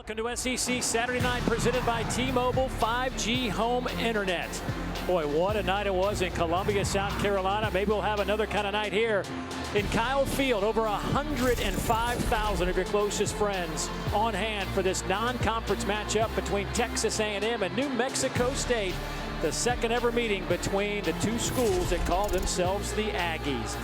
Welcome to SEC Saturday Night, presented by T-Mobile 5G Home Internet. Boy, what a night it was in Columbia, South Carolina. Maybe we'll have another kind of night here in Kyle Field. Over 105,000 of your closest friends on hand for this non-conference matchup between Texas A&M and New Mexico State. The second ever meeting between the two schools that call themselves the Aggies.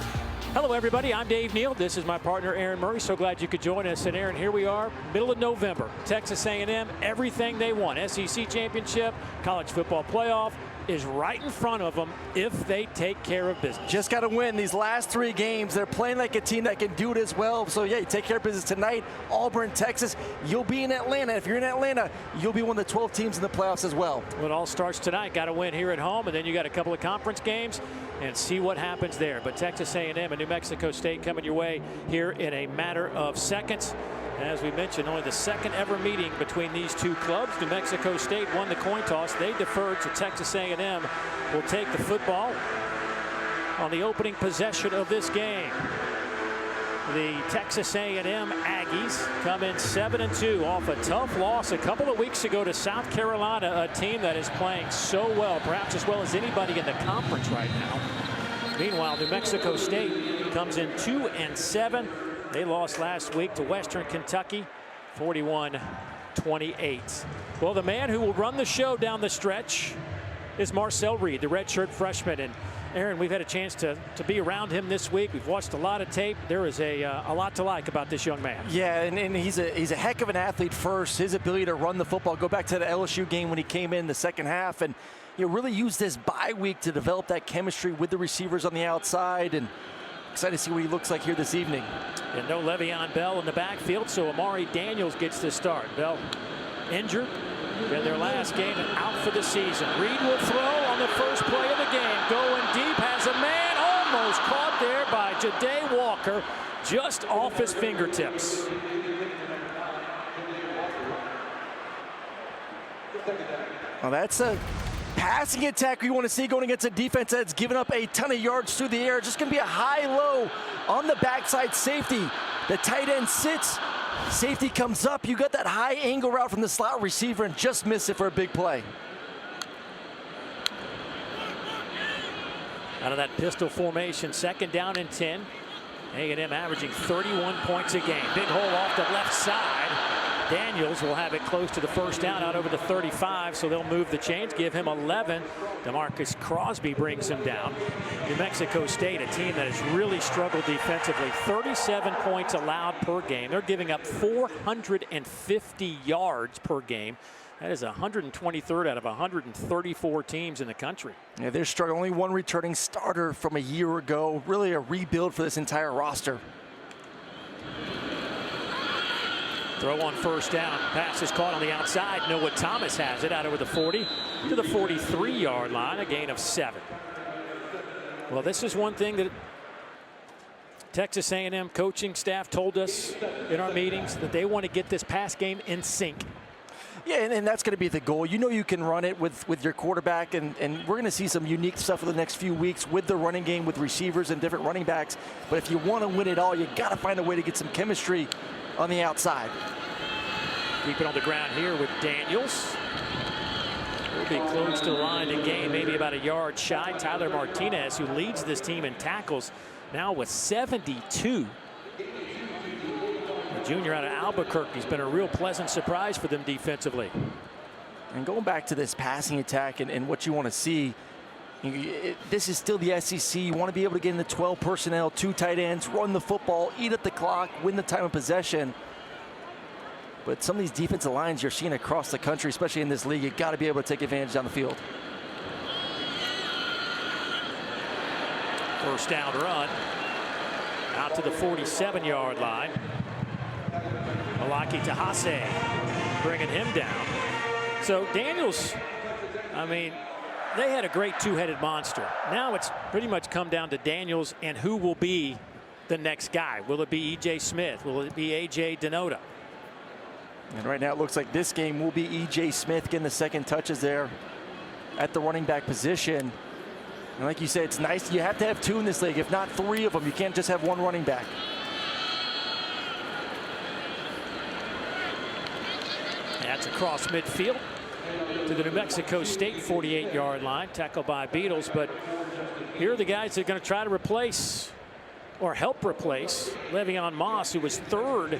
Hello, everybody. I'm Dave Neal. This is my partner, Aaron Murray. So glad you could join us. And, Aaron, here we are, middle of November. Texas A&M, everything they want. SEC championship, college football playoff is right in front of them if they take care of business. Just got to win these last three games. They're playing like a team that can do it as well. So, yeah, you take care of business tonight. Auburn, Texas, you'll be in Atlanta. If you're in Atlanta, you'll be one of the 12 teams in the playoffs as well. Well, it all starts tonight. Got to win here at home, and then you got a couple of conference games and see what happens there. But Texas A&M and New Mexico State coming your way here in a matter of seconds. As we mentioned, only the second ever meeting between these two clubs. New Mexico State won the coin toss. They deferred, so Texas A&M will take the football on the opening possession of this game. The Texas A&M Aggies come in 7-2 off a tough loss a couple of weeks ago to South Carolina, a team that is playing so well, perhaps as well as anybody in the conference right now. Meanwhile, New Mexico State comes in 2-7. They lost last week to Western Kentucky, 41-28. Well, the man who will run the show down the stretch is Marcel Reed, the redshirt freshman. And Aaron, we've had a chance to be around him this week. We've watched a lot of tape. There is a lot to like about this young man. Yeah, and he's a heck of an athlete first. His ability to run the football, go back to the LSU game when he came in the second half, and really used this bye week to develop that chemistry with the receivers on the outside. And excited to see what he looks like here this evening. And no Le'Veon Bell in the backfield, so Amari Daniels gets the start. Bell injured in their last game and out for the season. Reed will throw on the first play of the game. Going deep, has a man almost caught there by Ja'Day Walker, just off his fingertips. Well, that's a passing attack we want to see going against a defense that's given up a ton of yards through the air. Just going to be a high-low on the backside safety. The tight end sits, safety comes up. You got that high angle route from the slot receiver and just miss it for a big play. Out of that pistol formation, second down and 10. A&M averaging 31 points a game. Big hole off the left side. Daniels will have it close to the first down out over the 35, so they'll move the chains, give him 11. DeMarcus Crosby brings him down. New Mexico State, a team that has really struggled defensively. 37 points allowed per game. They're giving up 450 yards per game. That is 123rd out of 134 teams in the country. Yeah, they're struggling. Only one returning starter from a year ago. Really a rebuild for this entire roster. Throw on first down. Pass is caught on the outside. Noah Thomas has it out over the 40 to the 43-yard line. A gain of 7. Well, this is one thing that Texas A&M coaching staff told us in our meetings, that they want to get this pass game in sync. Yeah, and that's going to be the goal. You know you can run it with your quarterback, and we're going to see some unique stuff for the next few weeks with the running game, with receivers and different running backs. But if you want to win it all, you got to find a way to get some chemistry on the outside. Keep it on the ground here with Daniels. He'll be close to the line to gain, maybe about a yard shy. Tyler Martinez, who leads this team in tackles, now with 72. The junior out of Albuquerque has been a real pleasant surprise for them defensively. And going back to this passing attack and what you want to see, this is still the SEC. You want to be able to get in the 12 personnel, 2 tight ends, run the football, eat up the clock, win the time of possession. But some of these defensive lines you're seeing across the country, especially in this league, you got to be able to take advantage down the field. First down run out to the 47-yard line. Malaki Tahase bringing him down. So Daniels, I mean, they had a great two-headed monster. Now it's pretty much come down to Daniels and who will be the next guy. Will it be E.J. Smith? Will it be A.J. Denota? And right now it looks like this game will be E.J. Smith getting the second touches there at the running back position. And like you said, it's nice. You have to have 2 in this league, if not 3 of them. You can't just have 1 running back. That's across midfield to the New Mexico State 48-yard line, tackled by Beatles. But here are the guys that are going to try to replace or help replace Le'Veon Moss, who was third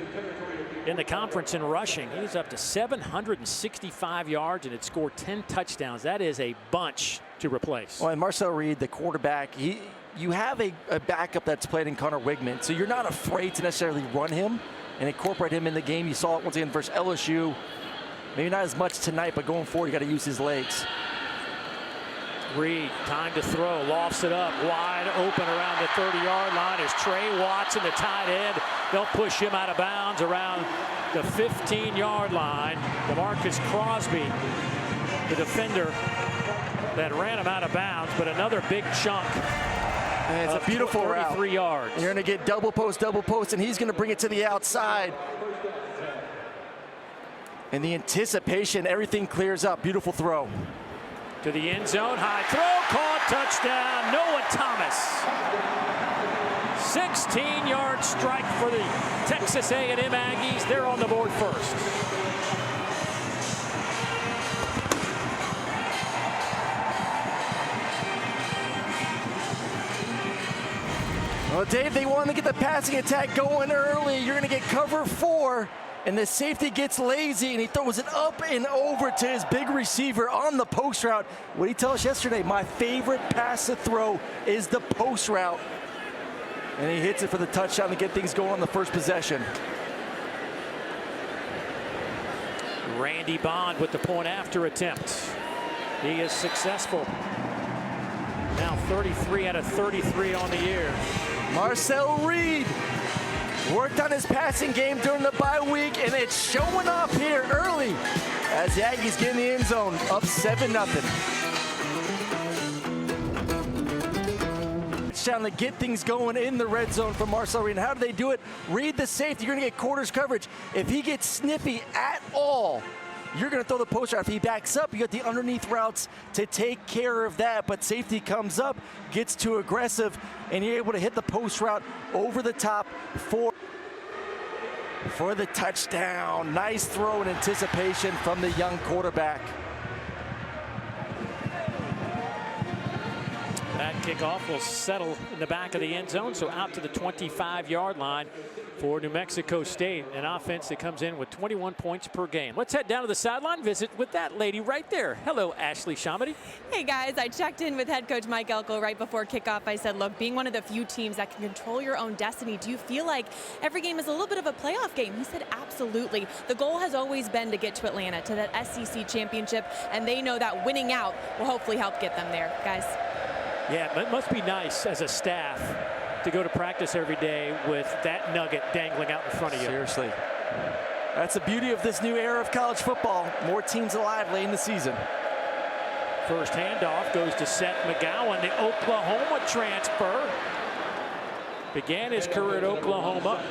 in the conference in rushing. He's up to 765 yards and had scored 10 touchdowns. That is a bunch to replace. Well, and Marcel Reed, the quarterback, you have a backup that's played in Connor Wigman, so you're not afraid to necessarily run him and incorporate him in the game. You saw it once again versus LSU. Maybe not as much tonight, but going forward, you got to use his legs. Reed, time to throw, lofts it up, wide open around the 30-yard line is Trey Watson, the tight end. They'll push him out of bounds around the 15-yard line. DeMarcus Crosby, the defender that ran him out of bounds, but another big chunk. And it's a beautiful route. 33 yards. You're going to get double post, and he's going to bring it to the outside. And the anticipation, everything clears up. Beautiful throw. To the end zone, high throw, caught, touchdown, Noah Thomas. 16-yard strike for the Texas A&M Aggies. They're on the board first. Well, Dave, they wanted to get the passing attack going early. You're going to get cover 4. And the safety gets lazy, and he throws it up and over to his big receiver on the post route. What did he tell us yesterday? My favorite pass to throw is the post route. And he hits it for the touchdown to get things going on the first possession. Randy Bond with the point after attempt. He is successful. Now 33 out of 33 on the year. Marcel Reed worked on his passing game during the bye week, and it's showing up here early as the Aggies get in the end zone, up 7-0. Touchdown to get things going in the red zone for Marcel Reed. And how do they do it? Read the safety. You're going to get quarters coverage. If he gets snippy at all, you're going to throw the post route. If he backs up, you got the underneath routes to take care of that. But safety comes up, gets too aggressive, and you're able to hit the post route over the top for the touchdown. Nice throw and anticipation from the young quarterback. That kickoff will settle in the back of the end zone, so out to the 25-yard line for New Mexico State, an offense that comes in with 21 points per game. Let's head down to the sideline, visit with that lady right there. Hello, Ashley Shamady. Hey guys, I checked in with head coach Mike Elko right before kickoff. I said, look, being one of the few teams that can control your own destiny, do you feel like every game is a little bit of a playoff game? He said, absolutely. The goal has always been to get to Atlanta, to that SEC championship, and they know that winning out will hopefully help get them there, guys. Yeah, but it must be nice as a staff to go to practice every day with that nugget dangling out in front of you. Seriously. That's the beauty of this new era of college football. More teams alive late in the season. First handoff goes to Seth McGowan, the Oklahoma transfer. Began his career at Oklahoma.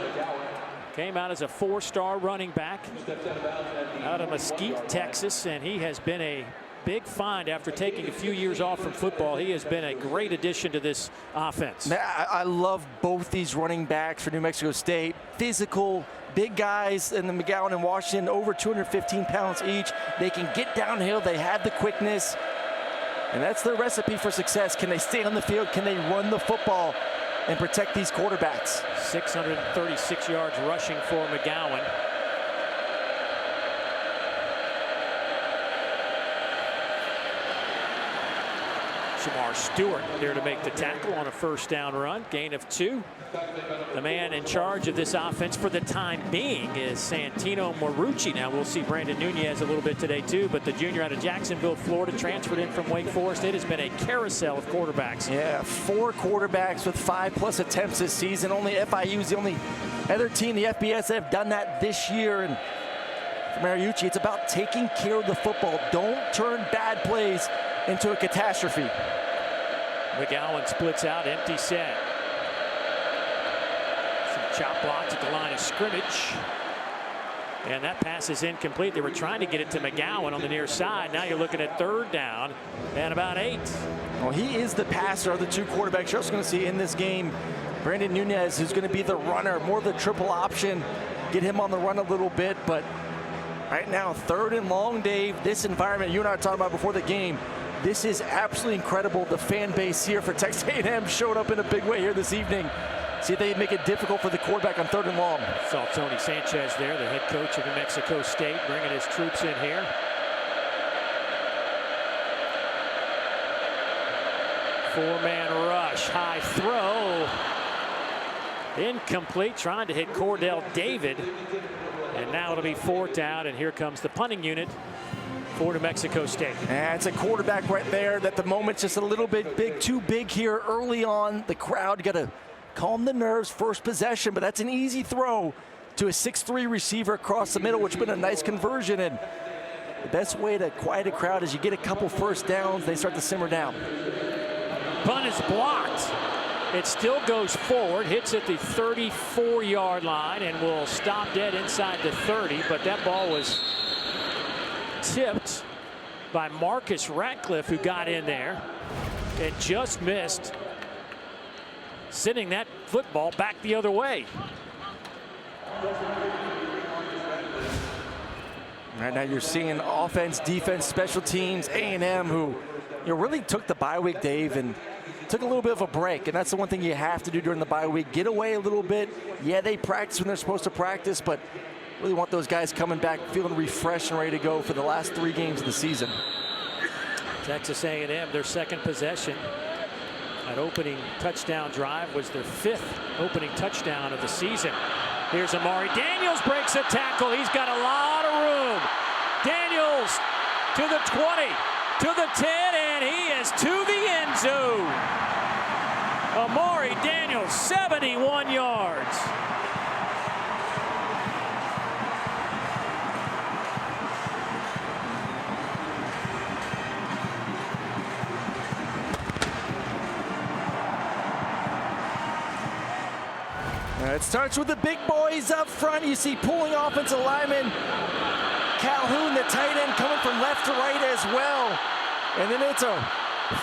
Came out as a 4-star running back out of Mesquite, Texas, and he has been a big find after taking a few years off from football. He has been a great addition to this offense. I love both these running backs for New Mexico State. Physical, big guys, and the McGowan and Washington, over 215 pounds each. They can get downhill. They have the quickness. And that's their recipe for success. Can they stay on the field? Can they run the football and protect these quarterbacks? 636 yards rushing for McGowan. Jamar Stewart there to make the tackle on a first down run, gain of 2. The man in charge of this offense for the time being is Santino Marucci. Now we'll see Brandon Nunez a little bit today too, but the junior out of Jacksonville, Florida, transferred in from Wake Forest. It has been a carousel of quarterbacks. Yeah, 4 quarterbacks with 5+ attempts this season. Only FIU is the only other team, the FBS, that have done that this year. And for Marucci, it's about taking care of the football. Don't turn bad plays into a catastrophe. McGowan splits out, empty set. Some chop blocks at the line of scrimmage. And that pass is incomplete. They were trying to get it to McGowan on the near side. Now you're looking at 3rd down and about 8. Well, he is the passer of the 2 quarterbacks you're also going to see in this game. Brandon Nunez, who's going to be the runner, more of the triple option. Get him on the run a little bit, but Right now, 3rd and long, Dave. This environment you and I were talking about before the game, this is absolutely incredible. The fan base here for Texas A&M showed up in a big way here this evening. See if they make it difficult for the quarterback on 3rd and long. Saw Tony Sanchez there, the head coach of New Mexico State, bringing his troops in here. Four-man rush, high throw. Incomplete, trying to hit Cordell David. And now it'll be 4th down, and here comes the punting unit for New Mexico State. And it's a quarterback right there that the moment's just a little bit big, too big here early on. The crowd got to calm the nerves, first possession, but that's an easy throw to a 6'3" receiver across the middle, which has been a nice conversion. And the best way to quiet a crowd is you get a couple first downs, they start to simmer down. Punt is blocked. It still goes forward, hits at the 34-yard line, and will stop dead inside the 30. But that ball was tipped by Marcus Ratcliffe, who got in there and just missed, sending that football back the other way. Right now you're seeing offense, defense, special teams, A&M, who really took the bye week, Dave, and took a little bit of a break. And that's the one thing you have to do during the bye week. Get away a little bit. Yeah, they practice when they're supposed to practice, but really want those guys coming back feeling refreshed and ready to go for the last 3 games of the season. Texas A&M, their 2nd possession. That opening touchdown drive was their 5th opening touchdown of the season. Here's Amari Daniels, breaks a tackle. He's got a lot of room. Daniels to the 20, to the 10, and he is to the end zone. Amari Daniels, 71 yards. It starts with the big boys up front. You see pulling offensive lineman Calhoun, the tight end, coming from left to right as well. And then it's a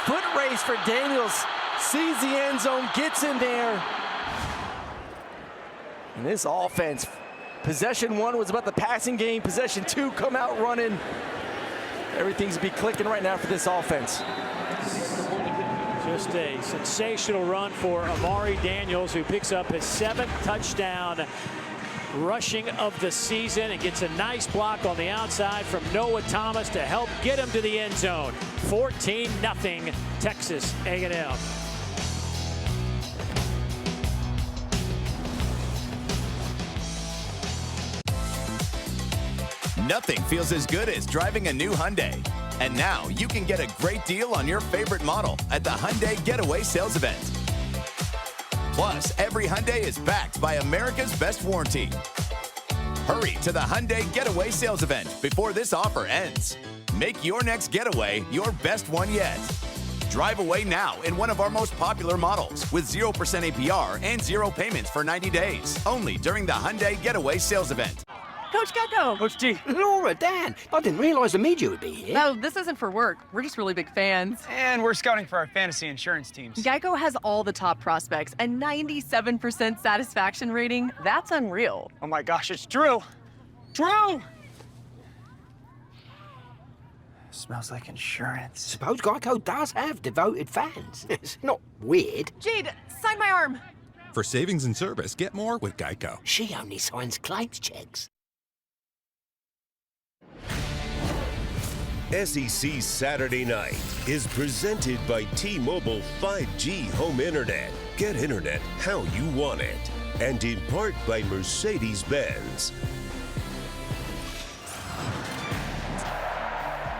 foot race for Daniels. Sees the end zone, gets in there. And this offense, possession 1 was about the passing game. Possession 2, come out running. Everything's be clicking right now for this offense. Just a sensational run for Amari Daniels, who picks up his 7th touchdown rushing of the season and gets a nice block on the outside from Noah Thomas to help get him to the end zone. 14-0 Texas A&M. Nothing feels as good as driving a new Hyundai. And now you can get a great deal on your favorite model at the Hyundai Getaway Sales Event. Plus, every Hyundai is backed by America's Best Warranty. Hurry to the Hyundai Getaway Sales Event before this offer ends. Make your next getaway your best one yet. Drive away now in one of our most popular models with 0% APR and 0 payments for 90 days. Only during the Hyundai Getaway Sales Event. Coach Gecko! Coach G. Laura, Dan, I didn't realize the media would be here. No, this isn't for work. We're just really big fans. And we're scouting for our fantasy insurance teams. Geico has all the top prospects and 97% satisfaction rating. That's unreal. Oh my gosh, it's true. True! Smells like insurance. Suppose Geico does have devoted fans. It's not weird. Jade, sign my arm. For savings and service, get more with Geico. She only signs claims checks. SEC Saturday Night is presented by T-Mobile 5G Home Internet. Get internet how you want it. And in part by Mercedes-Benz.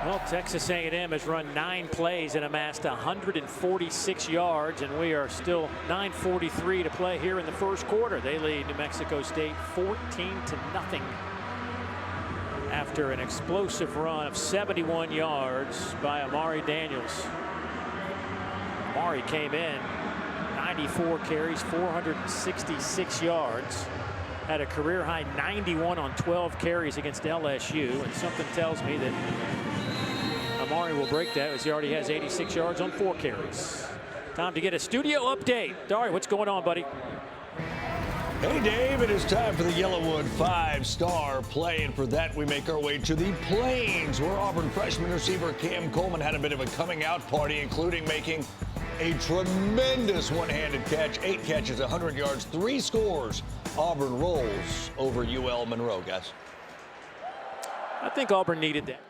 Well, Texas A&M has run 9 plays and amassed 146 yards, and we are still 9:43 to play here in the first quarter. They lead New Mexico State 14-0 after an explosive run of 71 yards by Amari Daniels. Amari came in 94 carries, 466 yards. Had a career high 91 on 12 carries against LSU, and something tells me that Amari will break that as he already has 86 yards on 4 carries. Time to get a studio update. Dari, what's going on, buddy? Hey, Dave, it is time for the Yellowwood 5-star play, and for that, we make our way to the Plains, where Auburn freshman receiver Cam Coleman had a bit of a coming-out party, including making a tremendous one-handed catch, 8 catches, 100 yards, 3 scores. Auburn rolls over UL Monroe, guys. I think Auburn needed that.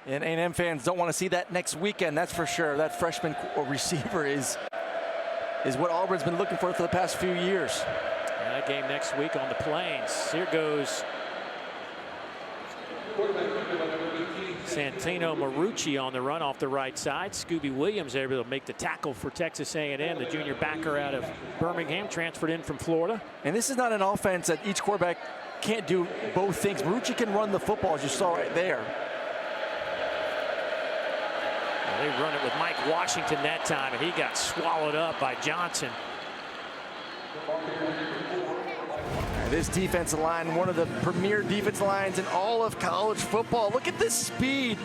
And A&M fans don't want to see that next weekend, that's for sure. That freshman receiver is what Auburn's been looking for the past few years. And that game next week on the Plains. Here goes Santino Marucci on the run off the right side. Scooby Williams able to make the tackle for Texas A&M, the junior backer out of Birmingham, transferred in from Florida. And this is not an offense that each quarterback can't do both things. Marucci can run the football, as you saw right there. They run it with Mike Washington that time, and he got swallowed up by Johnson. This defensive line, one of the premier defensive lines in all of college football. Look at this speed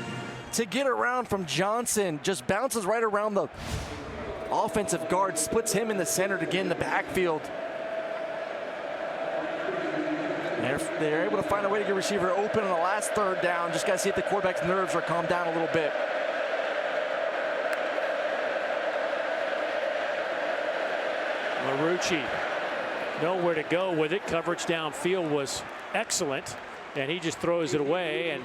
to get around from Johnson. Just bounces right around the offensive guard, splits him in the center to get in the backfield. They're able to find a way to get receiver open on the last third down. Just got to see if the quarterback's nerves are calmed down a little bit. Marucci nowhere to go with it. Coverage downfield was excellent, and he just throws it away. And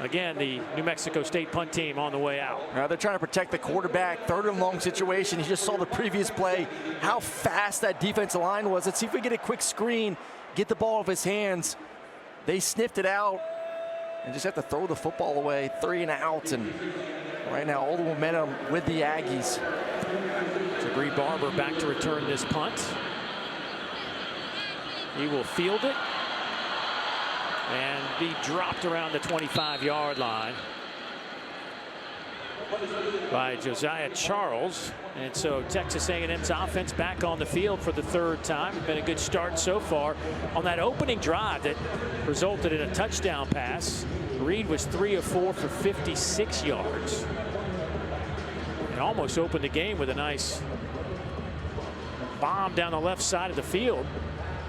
again, the New Mexico State punt team on the way out. Now they're trying to protect the quarterback. 3rd and long situation. You just saw the previous play, how fast that defensive line was. Let's see if we get a quick screen, get the ball off his hands. They sniffed it out and just have to throw the football away. 3 and out, and right now all the momentum with the Aggies. Jabri Barber back to return this punt. He will field it and be dropped around the 25-yard line by Josiah Charles. And so Texas A&M's offense back on the field for the 3rd time. Been a good start so far on that opening drive that resulted in a touchdown pass. Reed was 3 of 4 for 56 yards. And almost opened the game with a nice bomb down the left side of the field.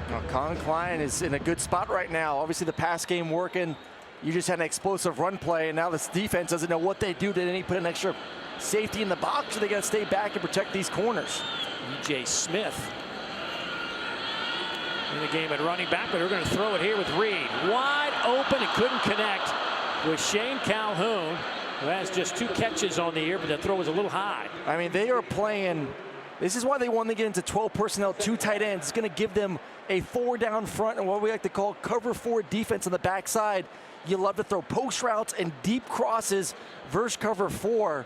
Well, Con Klein is in a good spot right now. Obviously the pass game working. You just had an explosive run play, and now this defense doesn't know what they do. Did they put an extra safety in the box, or they got to stay back and protect these corners? E.J. Smith in the game at running back, but they're going to throw it here with Reed. Wide open and couldn't connect with Shane Calhoun, who has just 2 catches on the year, but the throw was a little high. I mean, they are playing. This is why they want to get into 12 personnel, 2 tight ends. It's going to give them a 4 down front and what we like to call cover 4 defense on the backside. You love to throw post routes and deep crosses versus cover 4.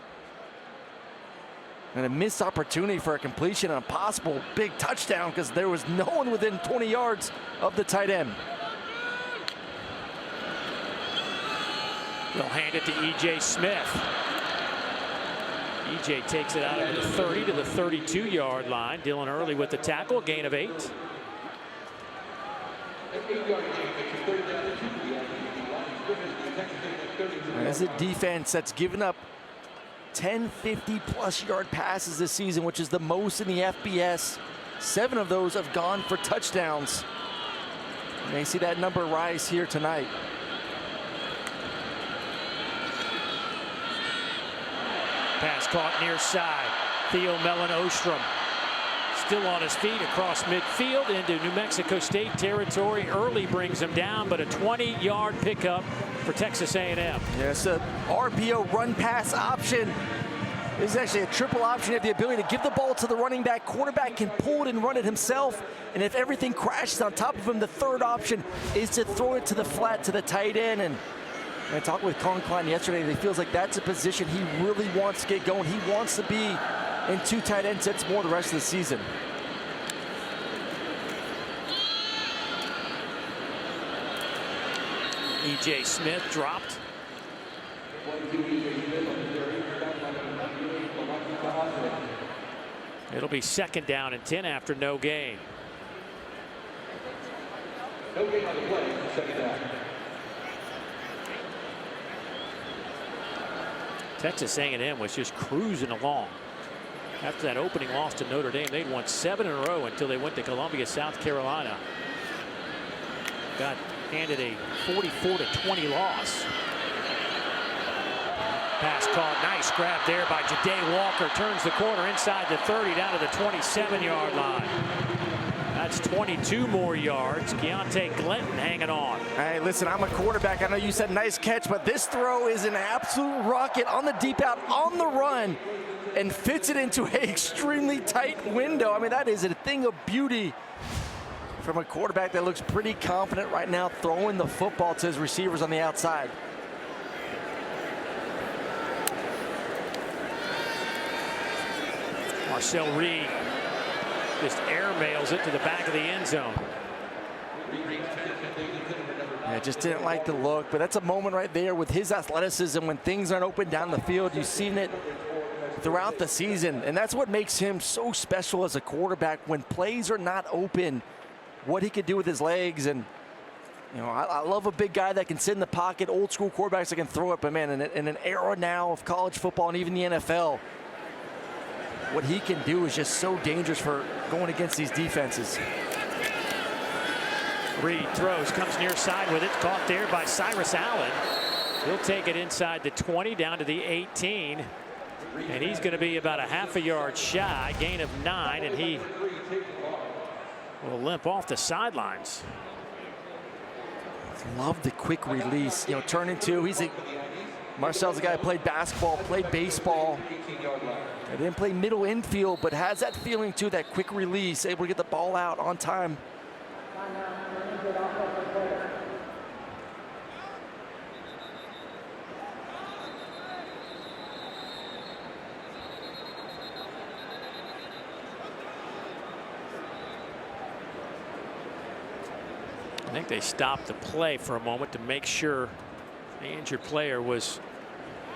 And a missed opportunity for a completion and a possible big touchdown because there was no one within 20 yards of the tight end. They'll hand it to E.J. Smith. E.J. takes it out of the 30 to the 32-yard line. Dylan Early with the tackle, a gain of 8. As a defense that's given up 10 50-plus yard passes this season, which is the most in the FBS. 7 of those have gone for touchdowns. You may see that number rise here tonight. Pass caught near side. Theo Mellon Ostrom still on his feet across midfield into New Mexico State territory. Early brings him down, but a 20-yard pickup for Texas A&M. Yes, a RPO run pass option. This is actually a triple option. You have the ability to give the ball to the running back. Quarterback can pull it and run it himself. And if everything crashes on top of him, the 3rd option is to throw it to the flat to the tight end. And I talked with Con Klein yesterday. He feels like that's a position he really wants to get going. He wants to be in 2 tight end sets more the rest of the season. E.J. Smith dropped. It'll be 2nd down and 10 after no gain. No gain on the play, 2nd down. Texas A&M was just cruising along. After that opening loss to Notre Dame, they'd won 7 in a row until they went to Columbia, South Carolina. Got handed a 44-20 loss. Pass called. Nice grab there by Ja'Day Walker. Turns the corner inside the 30 down to the 27-yard line. That's 22 more yards. Keontae Glenton hanging on. Hey, listen, I'm a quarterback. I know you said nice catch, but this throw is an absolute rocket on the deep out, on the run, and fits it into an extremely tight window. I mean, that is a thing of beauty from a quarterback that looks pretty confident right now throwing the football to his receivers on the outside. Marcel Reed just airmails it to the back of the end zone. Yeah, just didn't like the look, but that's a moment right there with his athleticism when things aren't open down the field. You've seen it throughout the season, and that's what makes him so special as a quarterback. When plays are not open, what he could do with his legs. And you know, I love a big guy that can sit in the pocket, old school quarterbacks that can throw it. But man, in an era now of college football and even the NFL, what he can do is just so dangerous for going against these defenses. Reed throws, comes near side with it, caught there by Cyrus Allen. He'll take it inside the 20 down to the 18, and he's going to be about a half a yard shy, gain of 9, and he will limp off the sidelines. Love the quick release, you know, turn into, Marcel's a guy who played basketball, played baseball. He didn't play middle infield, but has that feeling too, that quick release, able to get the ball out on time. I think they stopped the play for a moment to make sure the injured player was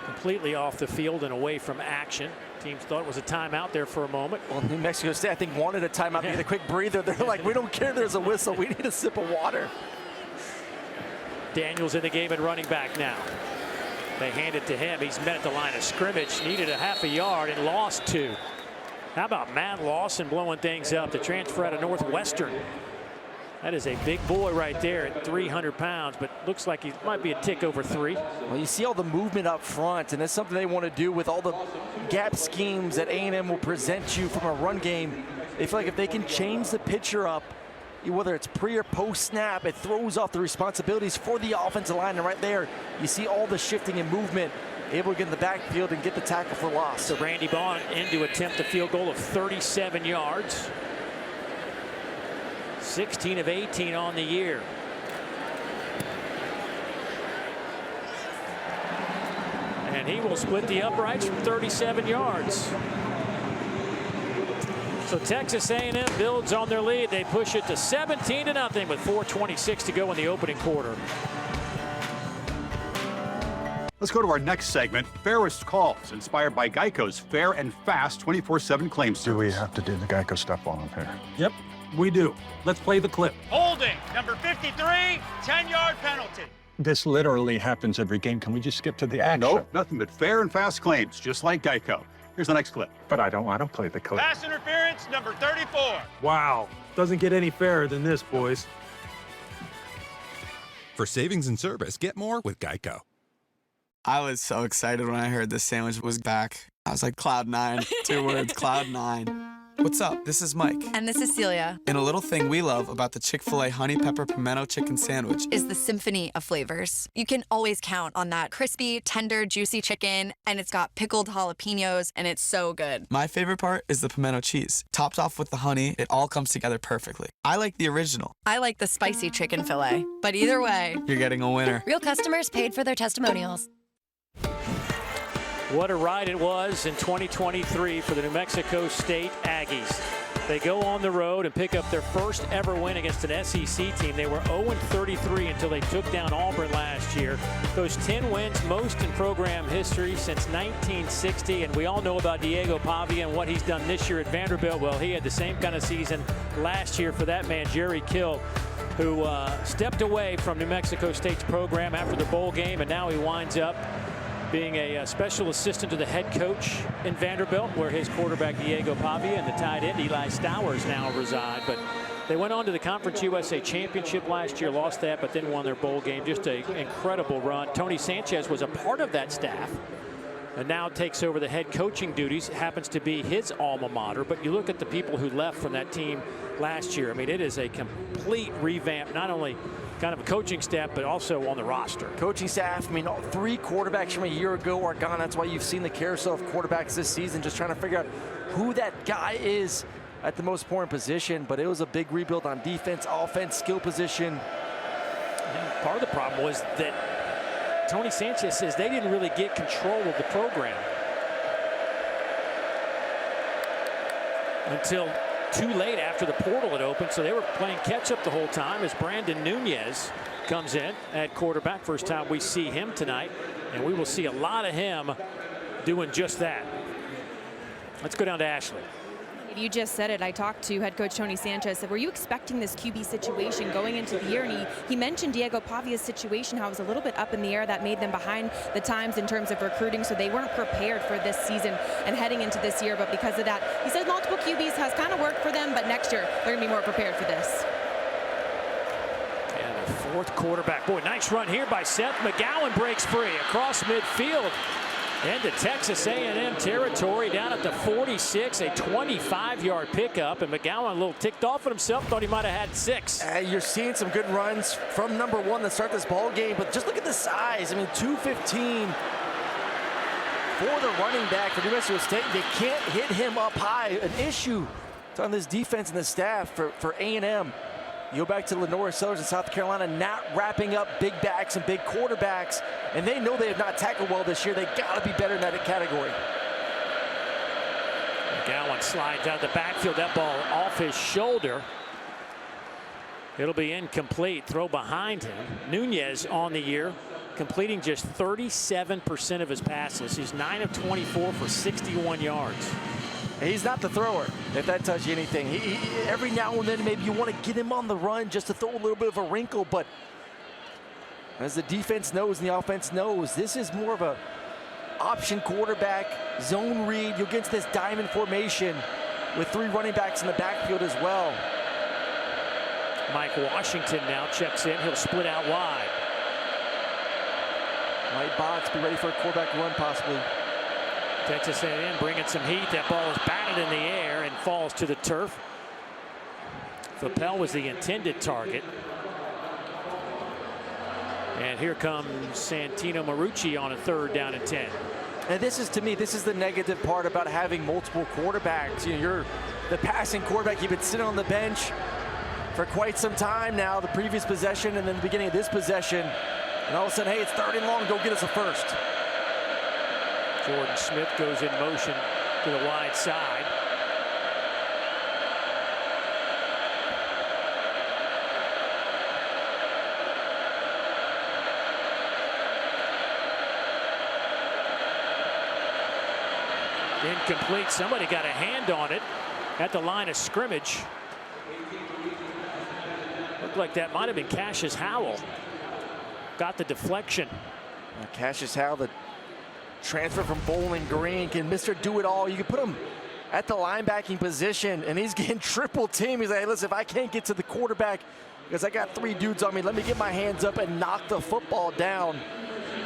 completely off the field and away from action. Teams thought it was a timeout there for a moment. Well, New Mexico State, I think, wanted a timeout to get a quick breather. They're like, we don't care there's a whistle. We need a sip of water. Daniels in the game at running back now. They hand it to him. He's met at the line of scrimmage. Needed a half a yard and lost 2. How about Matt Lawson blowing things up? The transfer out of Northwestern. That is a big boy right there at 300 pounds, but looks like he might be a tick over 3. Well, you see all the movement up front, and that's something they want to do with all the gap schemes that A&M will present you from a run game. They feel like if they can change the picture up, whether it's pre or post snap, it throws off the responsibilities for the offensive line. And right there, you see all the shifting and movement, able to get in the backfield and get the tackle for loss. So Randy Bond in to attempt a field goal of 37 yards. 16 of 18 on the year. And he will split the uprights from 37 yards. So Texas A&M builds on their lead. They push it to 17-0 with 4:26 to go in the opening quarter. Let's go to our next segment, Fairest Calls, inspired by Geico's fair and fast 24/7 claim service. Do we have to do the Geico stuff on him here? Yep, we do. Let's play the clip. Holding, number 53, 10-yard penalty. This literally happens every game. Can we just skip to the action? Nope, nothing but fair and fast claims, just like Geico. Here's the next clip. But I don't play the clip. Pass interference, number 34. Wow, doesn't get any fairer than this, boys. For savings and service, get more with Geico. I was so excited when I heard this sandwich was back. I was like, Cloud 9, 2 words, Cloud 9. What's up? This is Mike. And this is Celia. And a little thing we love about the Chick-fil-A Honey Pepper Pimento Chicken Sandwich is the symphony of flavors. You can always count on that crispy, tender, juicy chicken, and it's got pickled jalapenos, and it's so good. My favorite part is the pimento cheese. Topped off with the honey, it all comes together perfectly. I like the original. I like the spicy chicken fillet. But either way, you're getting a winner. Real customers paid for their testimonials. What a ride it was in 2023 for the New Mexico State Aggies. They go on the road and pick up their first ever win against an SEC team. They were 0-33 until they took down Auburn last year. Those 10 wins, most in program history since 1960. And we all know about Diego Pavia and what he's done this year at Vanderbilt. Well, he had the same kind of season last year for that man, Jerry Kill, who stepped away from New Mexico State's program after the bowl game, and now he winds up being a special assistant to the head coach in Vanderbilt, where his quarterback Diego Pavia and the tight end Eli Stowers now reside. But they went on to the Conference USA Championship last year, lost that, but then won their bowl game. Just an incredible run. Tony Sanchez was a part of that staff and now takes over the head coaching duties. Happens to be his alma mater. But you look at the people who left from that team last year. I mean, it is a complete revamp, not only kind of a coaching staff, but also on the roster. Coaching staff, I mean, all 3 quarterbacks from a year ago are gone. That's why you've seen the carousel of quarterbacks this season, just trying to figure out who that guy is at the most important position. But it was a big rebuild on defense, offense, skill position. And part of the problem was that Tony Sanchez says they didn't really get control of the program until too late after the portal had opened, so they were playing catch-up the whole time as Brandon Nunez comes in at quarterback. First time we see him tonight, and we will see a lot of him doing just that. Let's go down to Ashley. You just said it. I talked to head coach Tony Sanchez. Said, were you expecting this QB situation going into the year? And he mentioned Diego Pavia's situation, how it was a little bit up in the air. That made them behind the times in terms of recruiting, so they weren't prepared for this season and heading into this year. But because of that, he said multiple QBs has kind of worked for them, but next year they're going to be more prepared for this. And the 4th quarterback. Boy, nice run here by Seth. McGowan breaks free across midfield into Texas A&M territory down at the 46, a 25-yard pickup, and McGowan a little ticked off at himself, thought he might have had 6. You're seeing some good runs from number 1 to start this ball game, but just look at the size. I mean, 215 for the running back for New Mexico State. They can't hit him up high. An issue on this defense and the staff for A&M. You go back to Lenore Sellers in South Carolina, not wrapping up big backs and big quarterbacks, and they know they have not tackled well this year. They got to be better in that category. McGowan slides out the backfield. That ball off his shoulder. It'll be incomplete. Throw behind him. Nunez on the year, completing just 37% of his passes. He's 9 of 24 for 61 yards. He's not the thrower, if that tells you anything. Every now and then, maybe you want to get him on the run just to throw a little bit of a wrinkle, but as the defense knows and the offense knows, this is more of a option quarterback, zone read. You'll get to this diamond formation with 3 running backs in the backfield as well. Mike Washington now checks in. He'll split out wide. Might box, be ready for a quarterback run possibly. Texas A&M bringing some heat. That ball is batted in the air and falls to the turf. Fappel was the intended target. And here comes Santino Marucci on a 3rd down and 10. And this is, to me, this is the negative part about having multiple quarterbacks. You know, you're the passing quarterback. You've been sitting on the bench for quite some time now, the previous possession and then the beginning of this possession. And all of a sudden, hey, it's 3rd and long, go get us a first. Jordan Smith goes in motion to the wide side. Incomplete. Somebody got a hand on it at the line of scrimmage. Looked like that might have been Cassius Howell. Got the deflection. Cassius Howell, the transfer from Bowling Green, can Mr. Do-It-All. You can put him at the linebacking position, and he's getting triple team. He's like, hey, listen, if I can't get to the quarterback because I got 3 dudes on me, let me get my hands up and knock the football down.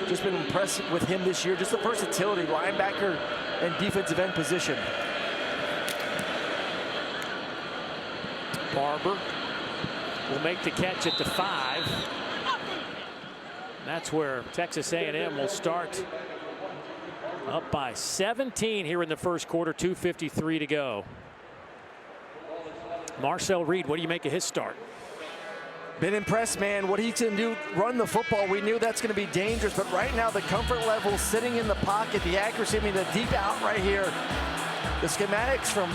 Just been impressed with him this year. Just the versatility, linebacker and defensive end position. Barber will make the catch at the 5. That's where Texas A&M will start. Up by 17 here in the first quarter, 2:53 to go. Marcel Reed, what do you make of his start? Been impressed, man. What he can do, run the football. We knew that's going to be dangerous, but right now the comfort level, sitting in the pocket, the accuracy, I mean the deep out right here. The schematics from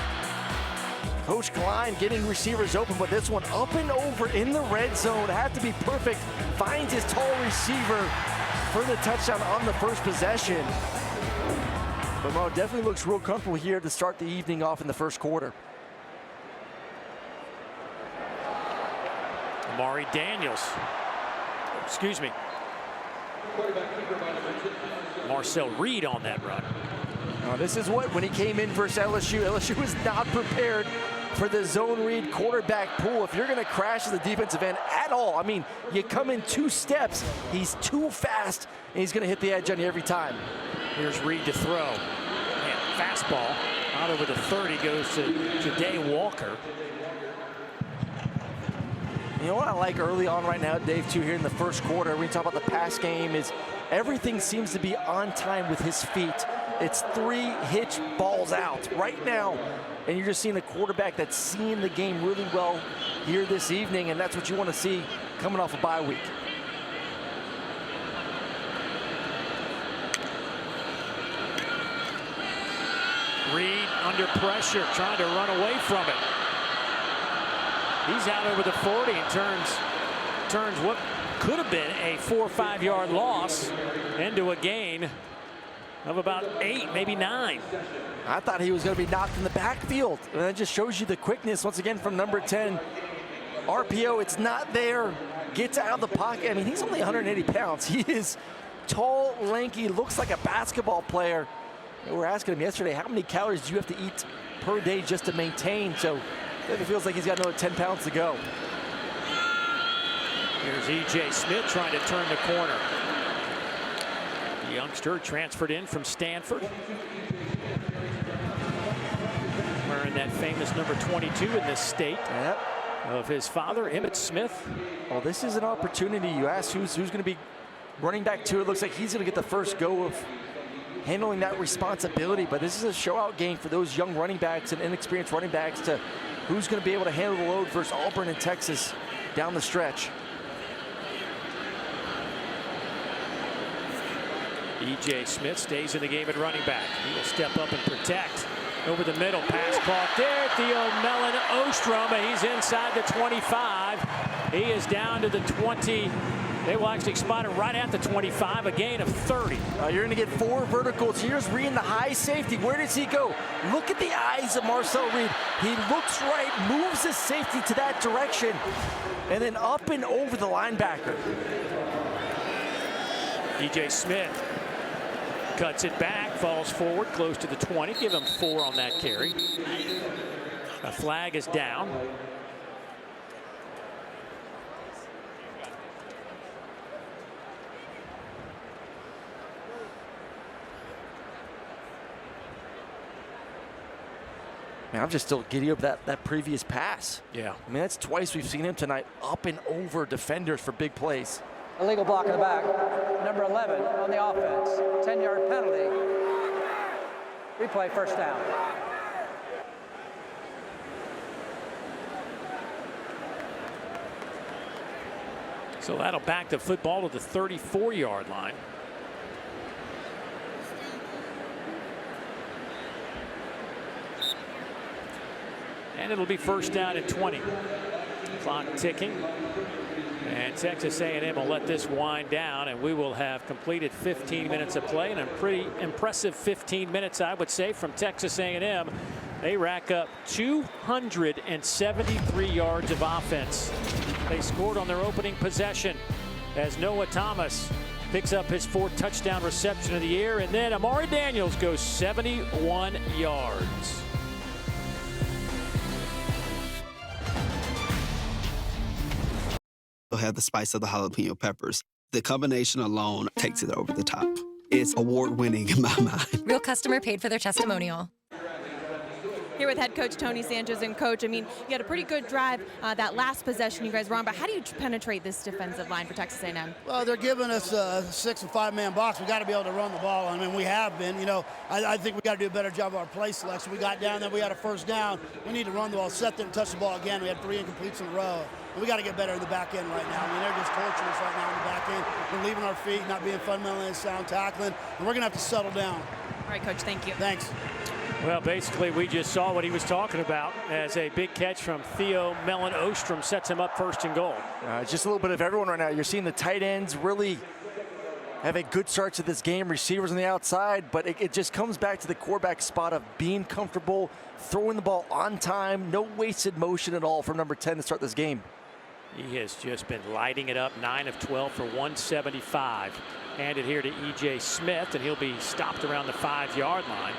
Coach Klein getting receivers open, but this one up and over in the red zone. Had to be perfect. Finds his tall receiver for the touchdown on the first possession. But Mo definitely looks real comfortable here to start the evening off in the first quarter. Amari Daniels. Excuse me. Quarterback keeper by number Marcel Reed on that run. This is what, when he came in versus LSU was not prepared for the zone read quarterback pull. If you're going to crash the defensive end at all, I mean, you come in 2 steps, he's too fast, and he's going to hit the edge on you every time. Here's Reed to throw. And fastball out over the 30 goes to Ja'Day Walker. You know what I like early on right now, Dave, too, here in the first quarter, when you talk about the pass game, is everything seems to be on time with his feet. It's 3 hitch balls out right now, and you're just seeing a quarterback that's seeing the game really well here this evening, and that's what you want to see coming off a bye week. Reed under pressure, trying to run away from it. He's out over the 40 and turns what could have been a 4 or 5 yard loss into a gain of about 8, maybe 9. I thought he was going to be knocked in the backfield. And that just shows you the quickness once again from number 10. RPO, it's not there. Gets out of the pocket. I mean, he's only 180 pounds. He is tall, lanky, looks like a basketball player. And we're asking him yesterday, how many calories do you have to eat per day just to maintain? So it feels like he's got another 10 pounds to go. Here's E.J. Smith trying to turn the corner. The youngster transferred in from Stanford. Wearing that famous number 22 in this state. Yep. Of his father, Emmitt Smith. Well, this is an opportunity. You ask who's going to be running back 2. It looks like he's going to get the first go of handling that responsibility. But this is a show-out game for those young running backs and inexperienced running backs to who's going to be able to handle the load versus Auburn and Texas down the stretch. E.J. Smith stays in the game at running back. He will step up and protect. Over the middle, pass caught there. Theo Mellon Ostrom, and he's inside the 25. He is down to the 20. They will actually spot him right at the 25, a gain of 30. You're going to get 4 verticals. Here's Reed in the high safety. Where does he go? Look at the eyes of Marcel Reed. He looks right, moves his safety to that direction, and then up and over the linebacker. E.J. Smith cuts it back, falls forward close to the 20. Give him 4 on that carry. A flag is down. Man, I'm just still giddy up that previous pass. Yeah. I mean, that's twice we've seen him tonight up and over defenders for big plays. Illegal block in the back. Number 11 on the offense. 10-yard penalty. Replay, first down. So that'll back the football to the 34-yard line. And it'll be first down and 20. Clock ticking. And Texas A&M will let this wind down, and we will have completed 15 minutes of play, and a pretty impressive 15 minutes, I would say, from Texas A&M. They rack up 273 yards of offense. They scored on their opening possession as Noah Thomas picks up his 4th touchdown reception of the year, and then Amari Daniels goes 71 yards. Have the spice of the jalapeno peppers. The combination alone takes it over the top. It's award-winning in my mind. Real customer paid for their testimonial. Here with head coach Tony Sanchez. And coach, I mean, you had a pretty good drive that last possession you guys were on, but how do you penetrate this defensive line for Texas A&M? Well, they're giving us a 6- and 5-man box. We got to be able to run the ball. I mean, we have been. You know, I think we got to do a better job of our play selection. We got down there, we had a first down. We need to run the ball, set them, touch the ball again. We had 3 incompletes in a row. We got to get better in the back end right now. I mean, they're just torturing us right now in the back end. We're leaving our feet, not being fundamentally sound tackling, and we're going to have to settle down. All right, Coach, thank you. Thanks. Well, basically, we just saw what he was talking about as a big catch from Theo Mellon Ostrom sets him up 1st and goal. Just a little bit of everyone right now. You're seeing the tight ends really have a good start to this game. Receivers on the outside, but it just comes back to the quarterback spot of being comfortable, throwing the ball on time, no wasted motion at all from number 10 to start this game. He has just been lighting it up, 9 of 12 for 175. Handed here to E.J. Smith, and he'll be stopped around the 5-yard line.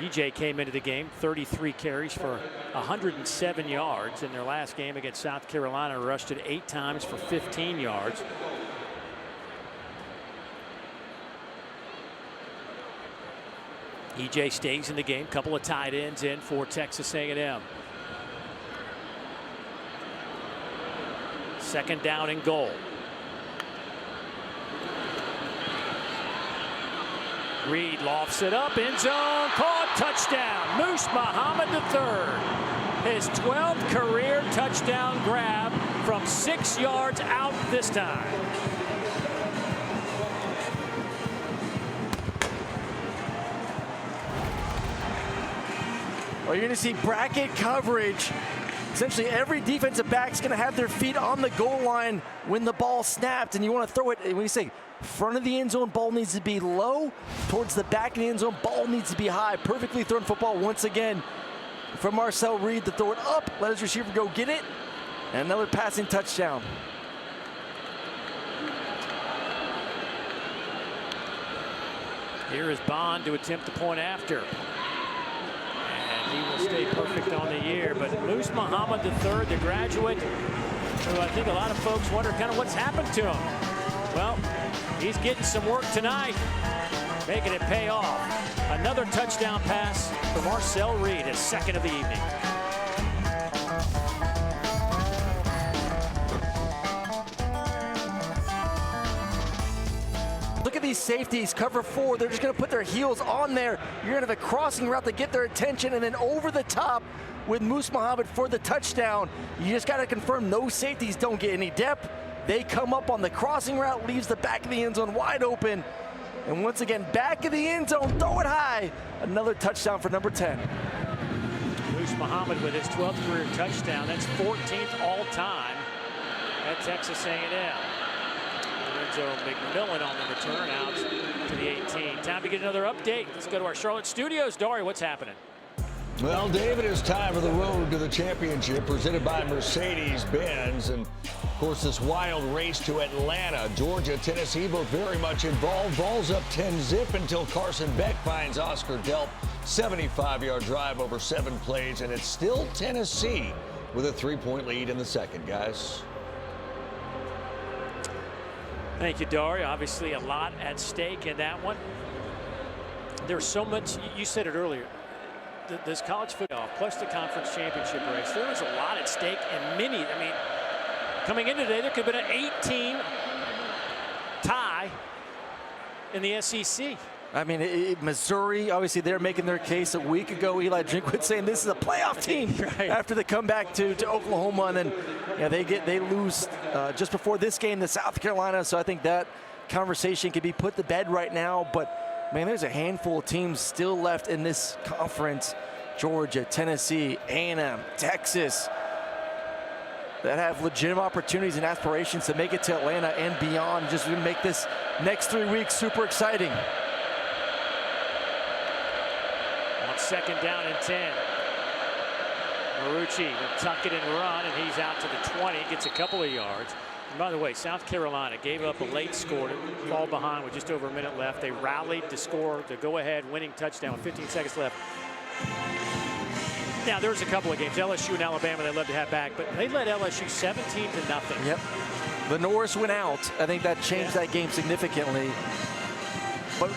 E.J. came into the game 33 carries for 107 yards. In their last game against South Carolina, rushed it 8 times for 15 yards. E.J. stays in the game. Couple of tight ends in for Texas A&M. Second down and goal. Reed lofts it up, end zone, caught, touchdown. Moose Muhammad III. His 12th career touchdown grab from 6 yards out this time. Well, you're going to see bracket coverage. Essentially, every defensive back's going to have their feet on the goal line when the ball snapped, and you want to throw it. When you say front of the end zone, ball needs to be low. Towards the back of the end zone, ball needs to be high. Perfectly thrown football once again from Marcel Reed to throw it up, let his receiver go get it, and another passing touchdown. Here is Bond to attempt the point after. He will stay perfect on the year, but Moose Muhammad III, the graduate, who I think a lot of folks wonder kind of what's happened to him. Well, he's getting some work tonight, making it pay off. Another touchdown pass for Marcel Reed, his second of the evening. Look at these safeties, cover 4. They're just going to put their heels on there. You're going to have a crossing route to get their attention, and then over the top with Moose Muhammad for the touchdown. You just got to confirm those safeties don't get any depth. They come up on the crossing route, leaves the back of the end zone wide open. And once again, back of the end zone, throw it high. Another touchdown for number 10. Moose Muhammad with his 12th career touchdown. That's 14th all time at Texas A&M. Lorenzo McMillan on the return out to the 18. Time to get another update. Let's go to our Charlotte studios. Dari, what's happening? Well, David, it's time for the road to the championship presented by Mercedes-Benz. And, of course, this wild race to Atlanta. Georgia, Tennessee, both very much involved. Ball's up 10-zip until Carson Beck finds Oscar Delp. 75-yard drive over 7 plays, and it's still Tennessee with a 3-point lead in the second, guys. Thank you, Dari. Obviously, a lot at stake in that one. There's so much, you said it earlier, this college football plus the conference championship race, there was a lot at stake, and many, I mean, coming in today, there could have been an 18 tie in the SEC. I mean, Missouri, obviously they're making their case a week ago. Eli Drinkwitz saying this is a playoff team right after the comeback to Oklahoma, and then they lose just before this game to South Carolina. So I think that conversation can be put to bed right now. But man, there's a handful of teams still left in this conference: Georgia, Tennessee, A&M, Texas, that have legitimate opportunities and aspirations to make it to Atlanta and beyond. Just to make this next 3 weeks super exciting. Second down and 10. Marucci will tuck it and run, and he's out to the 20, gets a couple of yards. And by the way, South Carolina gave up a late score to fall behind with just over a minute left. They rallied to score the go-ahead winning touchdown with 15 seconds left. Now, there was a couple of games, LSU and Alabama, they'd love to have back, but they led LSU 17-0. Yep. The Norris went out. I think that changed that game significantly. But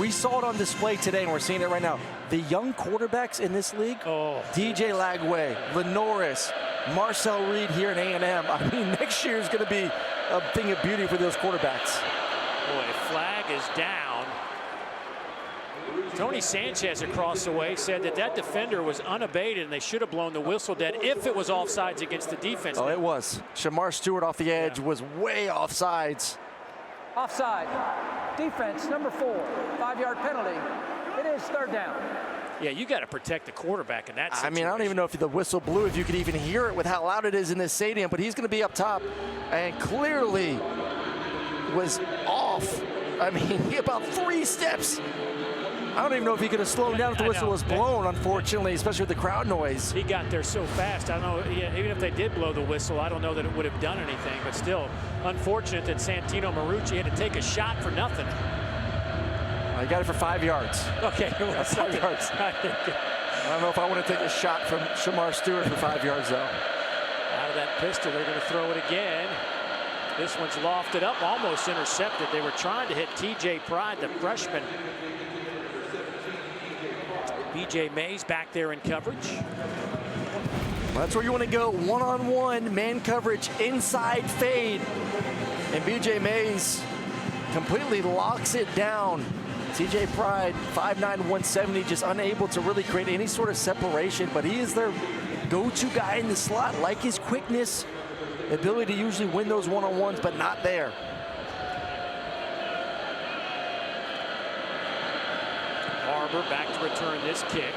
we saw it on display today, and we're seeing it right now. The young quarterbacks in this league, DJ Lagway, Lenoris, Marcel Reed here in A&M. I mean, next year is going to be a thing of beauty for those quarterbacks. Boy, flag is down. Tony Sanchez across the way said that defender was unabated, and they should have blown the whistle dead if it was offsides against the defense. Oh, it was. Shamar Stewart off the edge was way offsides. Offside. Defense, number 4. 5-yard penalty. It is third down. Yeah, you got to protect the quarterback in that situation. I mean, I don't even know if the whistle blew, if you could even hear it with how loud it is in this stadium, but he's going to be up top and clearly was off. I mean, about 3 steps I don't even know if he could have slowed down if the whistle was blown, unfortunately, especially with the crowd noise. He got there so fast. I don't know, even if they did blow the whistle, I don't know that it would have done anything. But still, unfortunate that Santino Marucci had to take a shot for nothing. I got it for 5 yards. Okay, well, 5 yards. I don't know if I want to take a shot from Shamar Stewart for 5 yards, though. Out of that pistol, they're going to throw it again. This one's lofted up, almost intercepted. They were trying to hit TJ Pride, the freshman. BJ Mays back there in coverage. That's where you want to go, one-on-one, man coverage, inside fade. And BJ Mays completely locks it down. TJ Pride, 5'9", 170, just unable to really create any sort of separation, but he is their go-to guy in the slot, like his quickness, ability to usually win those one-on-ones, but not there. Barber back to return this kick.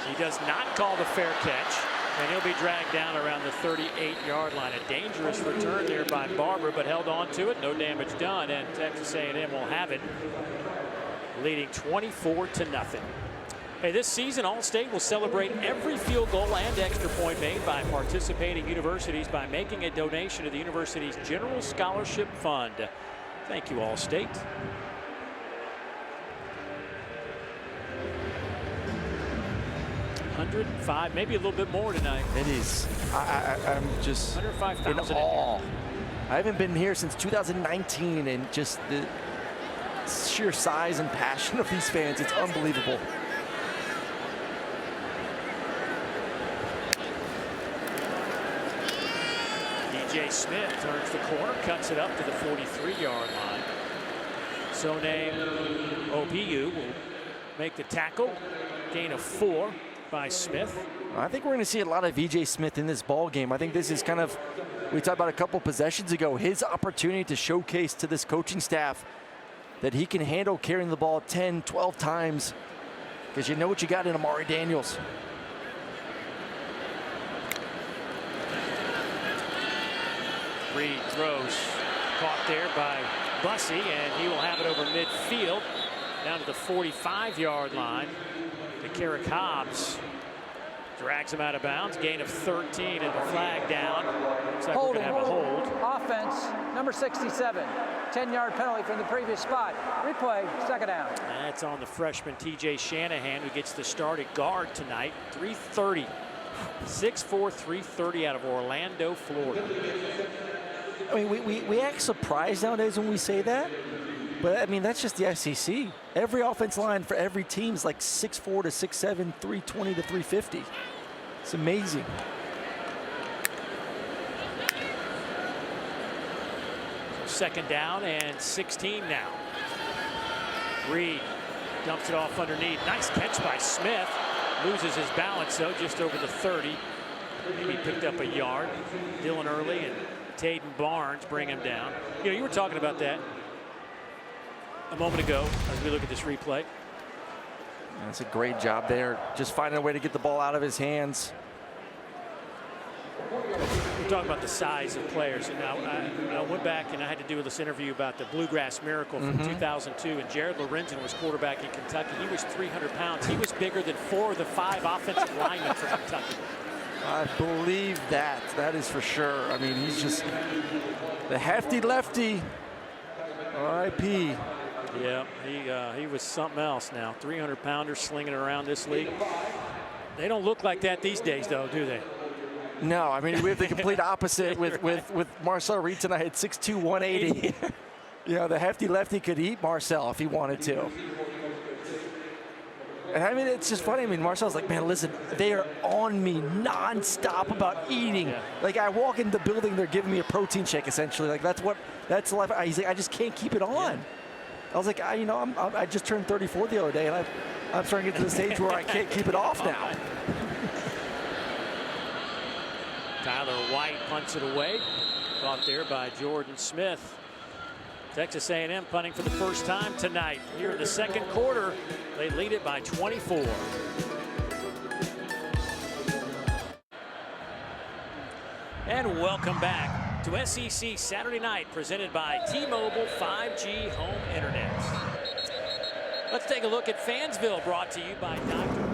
He does not call the fair catch, and he'll be dragged down around the 38-yard line. A dangerous return there by Barber, but held on to it. No damage done, and Texas A&M will have it, leading 24-0. Hey, this season, All-State will celebrate every field goal and extra point made by participating universities by making a donation to the university's General Scholarship Fund. Thank you, All-State. $105, maybe a little bit more tonight. It is. I'm just in 105,000 awe. I haven't been here since 2019, and just the sheer size and passion of these fans, it's unbelievable. DJ Smith turns the corner, cuts it up to the 43-yard line. Sone Opiu will make the tackle. Gain of 4 by Smith. I think we're going to see a lot of VJ Smith in this ball game. I think this is kind of, we talked about a couple possessions ago, his opportunity to showcase to this coaching staff that he can handle carrying the ball 10, 12 times, because you know what you got in Amari Daniels. Reed throws, caught there by Bussey, and he will have it over midfield down to the 45-yard line. Carrick Hobbs drags him out of bounds. Gain of 13 and the flag down. Looks like we're going to have a hold. Offense, number 67. 10-yard penalty from the previous spot. Replay, second down. That's on the freshman TJ Shanahan, who gets the start at guard tonight. 330. 6'4", 330 out of Orlando, Florida. I mean, we act surprised nowadays when we say that. But, I mean, that's just the SEC. Every offense line for every team is like 6'4" to 6'7", 320 to 350. It's amazing. Second down and 16 now. Reed dumps it off underneath. Nice catch by Smith. Loses his balance, though, just over the 30. Maybe picked up a yard. Dylan Early and Taden Barnes bring him down. You know, you were talking about that a moment ago as we look at this replay. That's a great job there, just finding a way to get the ball out of his hands. We're talking about the size of players, and I went back and I had to do this interview about the Bluegrass Miracle from 2002, and Jared Lorenzen was quarterback in Kentucky. He was 300 pounds. He was bigger than 4 of the 5 offensive linemen for Kentucky. I believe that. That is for sure. I mean, he's just the hefty lefty. R.I.P. Yeah, he was something else now. 300-pounder slinging it around this league. They don't look like that these days, though, do they? No, I mean, we have the complete opposite with Marcel Reed tonight at 6'2", 180. You know, the hefty lefty could eat Marcel if he wanted to. And I mean, it's just funny. I mean, Marcel's like, man, listen, they are on me nonstop about eating. Yeah. Like, I walk into the building, they're giving me a protein shake, essentially. Like, that's life. He's like, I just can't keep it on. Yeah. I was like, I just turned 34 the other day, and I'm starting to get to the stage where I can't keep it off now. Tyler White punts it away. Caught there by Jordan Smith. Texas A&M punting for the first time tonight. Here in the second quarter, they lead it by 24. And welcome back to SEC Saturday Night, presented by T-Mobile 5G Home Internet. Let's take a look at Fansville, brought to you by Dr.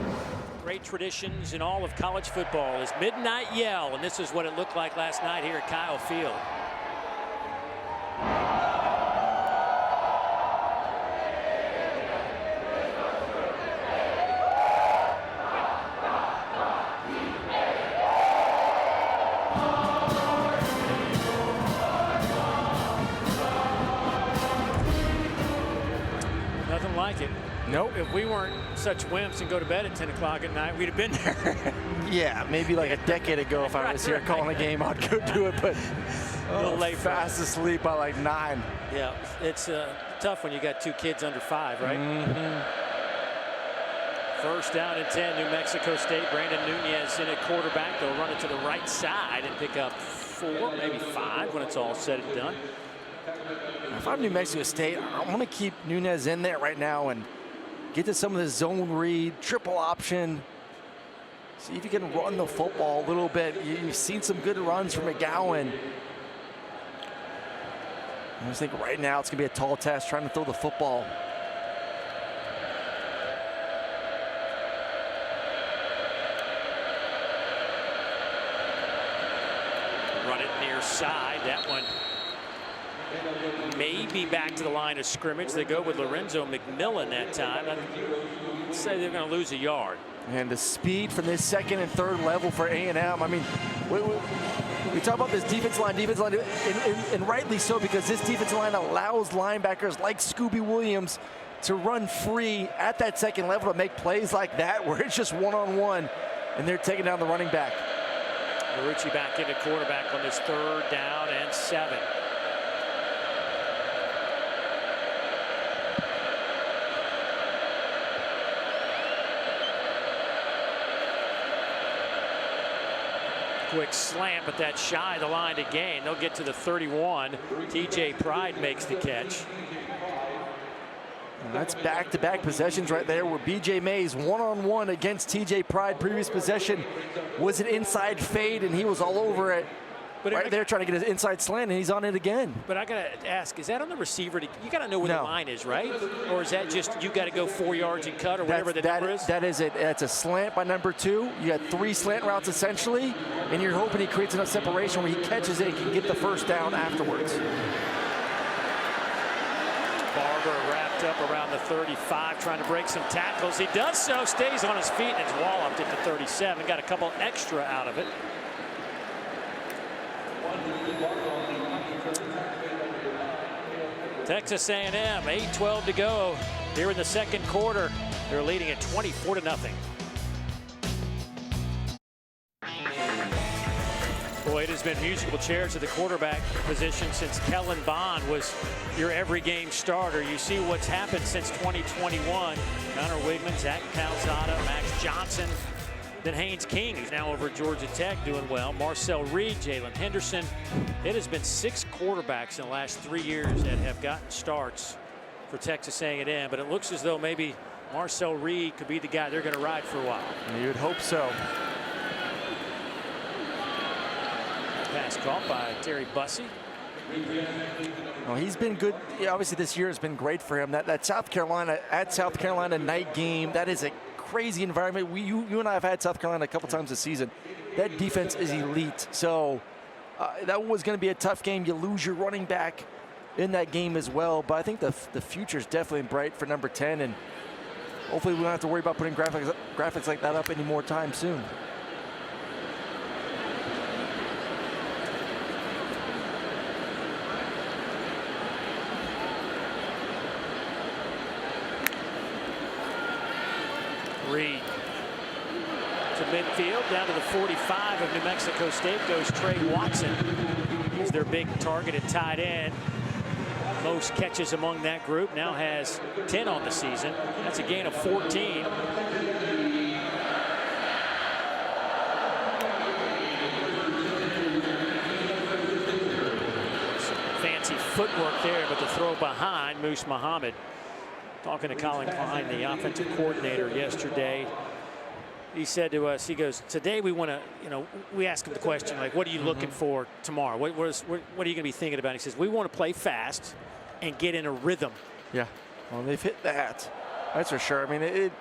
Great traditions in all of college football is midnight yell, and this is what it looked like last night here at Kyle Field. Nothing like it. Nope. If we weren't such wimps and go to bed at 10 o'clock at night, we'd have been there. Yeah, maybe like a decade ago if I was here calling a game, I'd go do it, but a little late. Fast asleep by like 9. Yeah, it's tough when you got 2 kids under 5, right? Mm-hmm. First down and 10, New Mexico State. Brandon Nunez in at quarterback. They'll run it to the right side and pick up 4, maybe 5 when it's all said and done. If I'm New Mexico State, I want to keep Nunez in there right now and get to some of the zone read, triple option. See if you can run the football a little bit. You've seen some good runs from McGowan. I just think right now it's going to be a tall task trying to throw the football. Run it near side. That one maybe back to the line of scrimmage. They go with Lorenzo McMillan that time. I'd say they're going to lose a yard. And the speed from this second and third level for A&M. I mean, we talk about this defensive line, and rightly so, because this defensive line allows linebackers like Scooby Williams to run free at that second level to make plays like that, where it's just one-on-one, and they're taking down the running back. Marucci back into quarterback on this 3rd down and 7. Quick slant, but that's shy of the line to gain. They'll get to the 31. TJ Pride makes the catch. And that's back-to-back possessions right there where BJ Mays one-on-one against TJ Pride. Previous possession was an inside fade, and he was all over it. But right there trying to get his inside slant, and he's on it again. But I got to ask, is that on the receiver? You got to know where the line is, right? Or is that just you got to go 4 yards and cut, or whatever the number is? That is it. That's a slant by number 2. You got 3 slant routes essentially, and you're hoping he creates enough separation where he catches it and can get the first down afterwards. Barber wrapped up around the 35, trying to break some tackles. He does so, stays on his feet, and is walloped at the 37. Got a couple extra out of it. Texas A&M, 8:12 to go here in the second quarter. They're leading at 24-0. Boy, it has been musical chairs at the quarterback position since Kellen Bond was your every game starter. You see what's happened since 2021. Connor Wigman, Zach Calzada, Max Johnson. Then Haynes King, who's now over at Georgia Tech, doing well. Marcel Reed, Jalen Henderson. It has been 6 quarterbacks in the last 3 years that have gotten starts for Texas A&M, but it looks as though maybe Marcel Reed could be the guy they're going to ride for a while. You would hope so. Pass caught by Terry Bussey. Well, he's been good. Yeah, obviously this year has been great for him. That South Carolina night game, that is a crazy environment. You and I have had South Carolina a couple times this season. That defense is elite. So that was going to be a tough game. You lose your running back in that game as well. But I think the future is definitely bright for number 10. And hopefully we don't have to worry about putting graphics like that up any more time soon. Reed to midfield, down to the 45 of New Mexico State goes Trey Watson. He's their big targeted tight end. Most catches among that group, now has 10 on the season. That's a gain of 14. Some fancy footwork there, but the throw behind Moose Muhammad. Talking to Colin Klein, the offensive coordinator, yesterday, he said to us, he goes, today we want to, we asked him the question, like, what are you looking for tomorrow? What are you going to be thinking about? He says, we want to play fast and get in a rhythm. Yeah, well, they've hit that. That's for sure. I mean,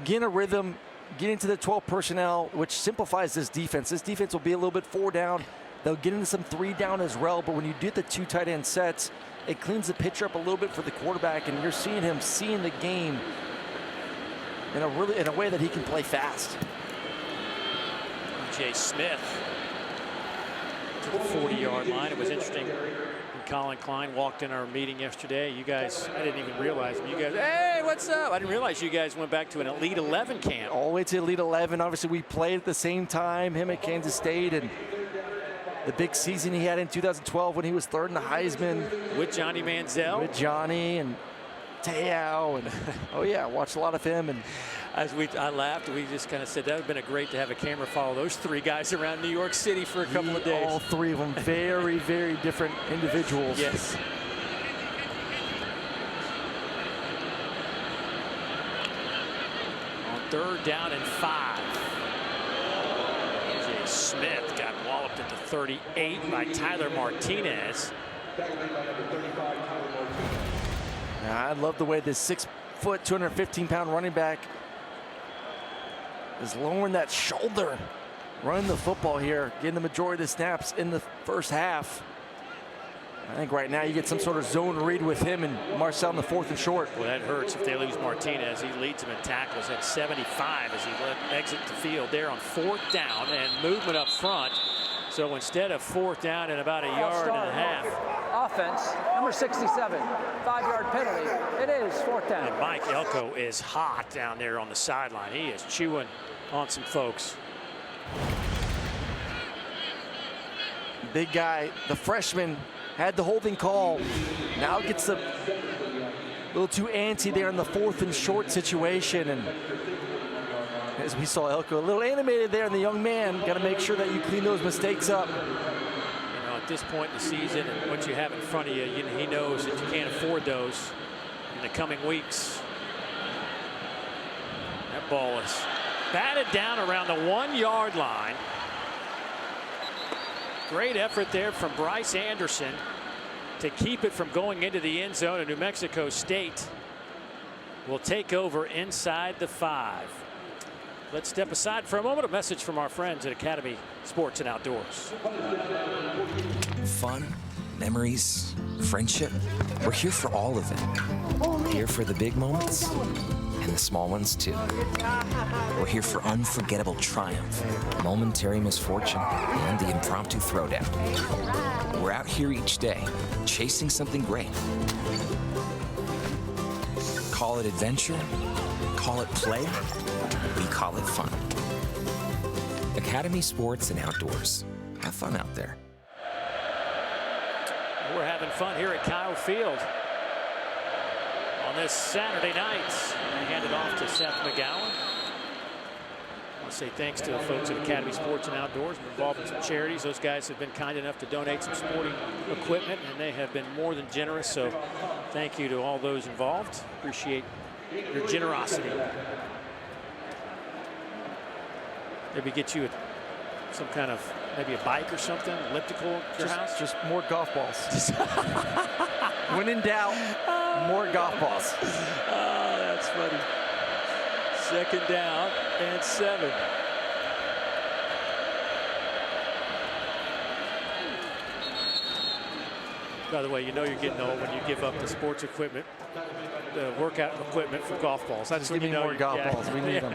getting a rhythm, getting to the 12 personnel, which simplifies this defense. This defense will be a little bit 4 down. They'll get into some 3 down as well, but when you do the 2 tight end sets, it cleans the picture up a little bit for the quarterback, and you're seeing him seeing the game in a way that he can play fast. Jay Smith to the 40-yard line. It was interesting when Colin Klein walked in our meeting yesterday. You guys, I didn't even realize him. You guys, hey, what's up? I didn't realize you guys went back to an Elite 11 camp. All the way to Elite 11. Obviously, we played at the same time, him at Kansas State, and the big season he had in 2012 when he was 3rd in the Heisman. With Johnny Manziel. With Johnny and Te'o, and oh yeah, I watched a lot of him. And as I laughed, we just kind of said that would have been great to have a camera follow those 3 guys around New York City for a couple of days. All 3 of them very, very different individuals. Yes. On 3rd down and 5. Jay Smith got walloped at the 38 by Tyler Martinez. Now, I love the way this 6-foot, 215-pound running back is lowering that shoulder, running the football here, getting the majority of the snaps in the first half. I think right now you get some sort of zone read with him and Marcel in the 4th and short. Well, that hurts if they lose Martinez. He leads them in tackles at 75 as he exit the field there on 4th down and movement up front. So instead of 4th down and about a yard and a half. Offense, number 67, 5-yard penalty. It is 4th down. And Mike Elko is hot down there on the sideline. He is chewing on some folks. Big guy, the freshman, had the holding call. Now gets a little too antsy there in the 4th and short situation. And as we saw Elko a little animated there, and the young man, got to make sure that you clean those mistakes up. You know, at this point in the season and what you have in front of you, he knows that you can't afford those in the coming weeks. That ball is batted down around the 1-yard line. Great effort there from Bryce Anderson to keep it from going into the end zone. And New Mexico State will take over inside the 5. Let's step aside for a moment. A message from our friends at Academy Sports and Outdoors. Fun, memories, friendship. We're here for all of it. We're here for the big moments and the small ones too. We're here for unforgettable triumph, momentary misfortune, and the impromptu throwdown. We're out here each day, chasing something great. Call it adventure, call it play, we call it fun. Academy Sports and Outdoors. Have fun out there. We're having fun here at Kyle Field on this Saturday night. I hand it off to Seth McGowan. I want to say thanks to the folks at Academy Sports and Outdoors. We're involved in some charities. Those guys have been kind enough to donate some sporting equipment, and they have been more than generous. So thank you to all those involved. Appreciate your generosity. Maybe get you some kind of, maybe a bike or something, elliptical at your house? Just more golf balls. When in doubt, more golf balls. Oh, that's funny. 2nd down and 7. By the way, you know you're getting old when you give up the sports equipment, the workout equipment for golf balls. That's Just when give you me know more golf balls. We need them.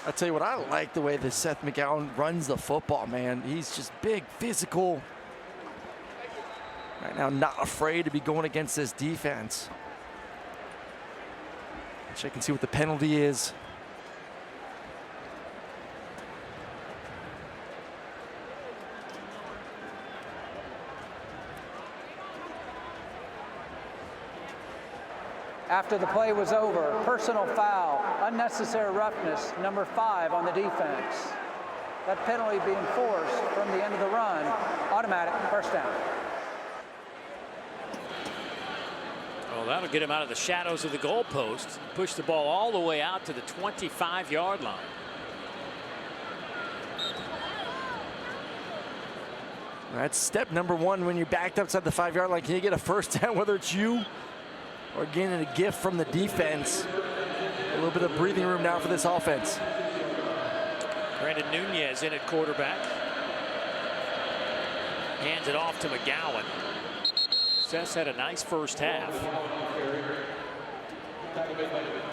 I'll tell you what, I like the way that Seth McGowan runs the football, man. He's just big, physical. Right now, not afraid to be going against this defense. Check and see what the penalty is. After the play was over, personal foul, unnecessary roughness, number 5 on the defense. That penalty being forced from the end of the run, automatic 1st down. Well, that'll get him out of the shadows of the goalpost. Push the ball all the way out to the 25-yard line. That's step number 1 when you're backed outside the 5-yard line. Can you get a 1st down, whether it's you or getting a gift from the defense? little bit of breathing room now for this offense. Brandon Nunez in at quarterback. Hands it off to McGowan. Seth had a nice first half.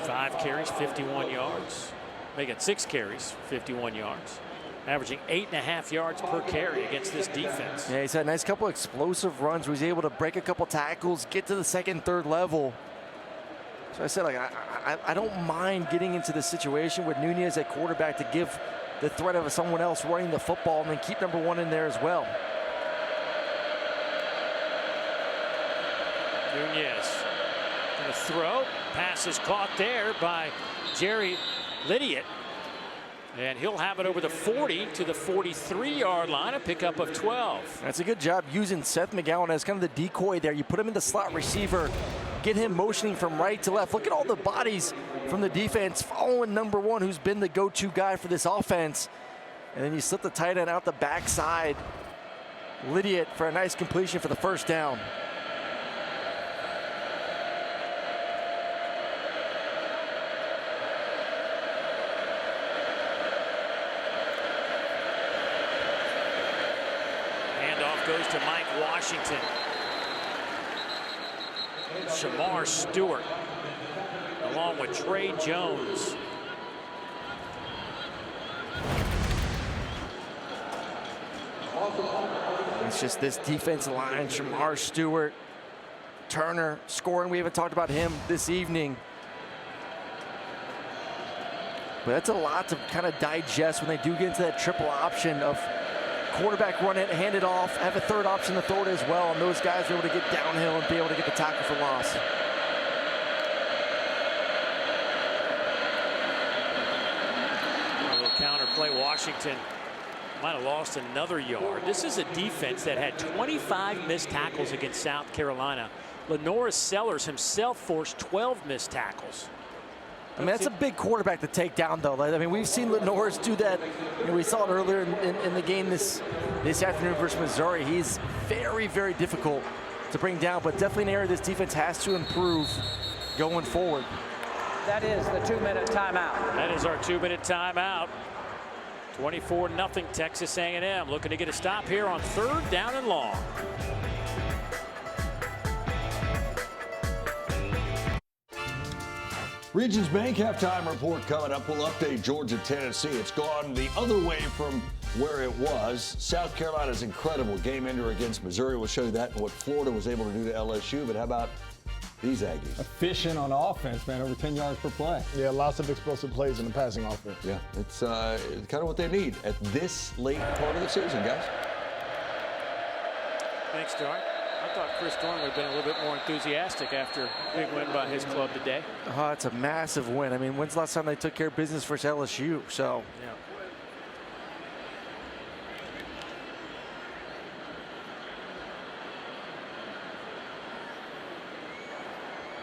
5 carries, 51 yards. They got 6 carries, 51 yards. Averaging 8.5 yards per carry against this defense. Yeah, he's had a nice couple explosive runs where he's able to break a couple tackles, get to the second, third level. So I said, like, I don't mind getting into the situation with Nunez at quarterback to give the threat of someone else running the football and then keep number 1 in there as well. Nunez going to throw. Pass is caught there by Jerry Lydiot. And he'll have it over the 40 to the 43-yard line, a pickup of 12. That's a good job using Seth McGowan as kind of the decoy there. You put him in the slot receiver, get him motioning from right to left. Look at all the bodies from the defense following number 1, who's been the go-to guy for this offense. And then you slip the tight end out the backside. Lydiot for a nice completion for the first down. Goes to Mike Washington. Shamar Stewart along with Trey Jones. It's just this defensive line. Shamar Stewart, Turner scoring. We haven't talked about him this evening. But that's a lot to kind of digest when they do get into that triple option of quarterback run it, hand it off, have a third option to throw it as well, and those guys are able to get downhill and be able to get the tackle for loss. A little counter play. Washington might have lost another yard. This is a defense that had 25 missed tackles against South Carolina. Lenoris Sellers himself forced 12 missed tackles. I mean, that's a big quarterback to take down, though. I mean, we've seen Lenoris do that. You know, we saw it earlier in the game this afternoon versus Missouri. He's very, very difficult to bring down, but definitely an area this defense has to improve going forward. That is the 2-minute timeout. That is our 2-minute timeout. 24-0 Texas A&M looking to get a stop here on 3rd down and long. Regions Bank halftime report coming up. We'll update Georgia, Tennessee. It's gone the other way from where it was. South Carolina's incredible game ender against Missouri. We'll show you that and what Florida was able to do to LSU. But how about these Aggies? Efficient on offense, man. Over 10 yards per play. Yeah, lots of explosive plays in the passing offense. Yeah, it's kind of what they need at this late part of the season, guys. Thanks, Darn. I thought Chris Dorn would have been a little bit more enthusiastic after a big win by his club today. Oh, it's a massive win. I mean, when's the last time they took care of business versus LSU? So. Yeah.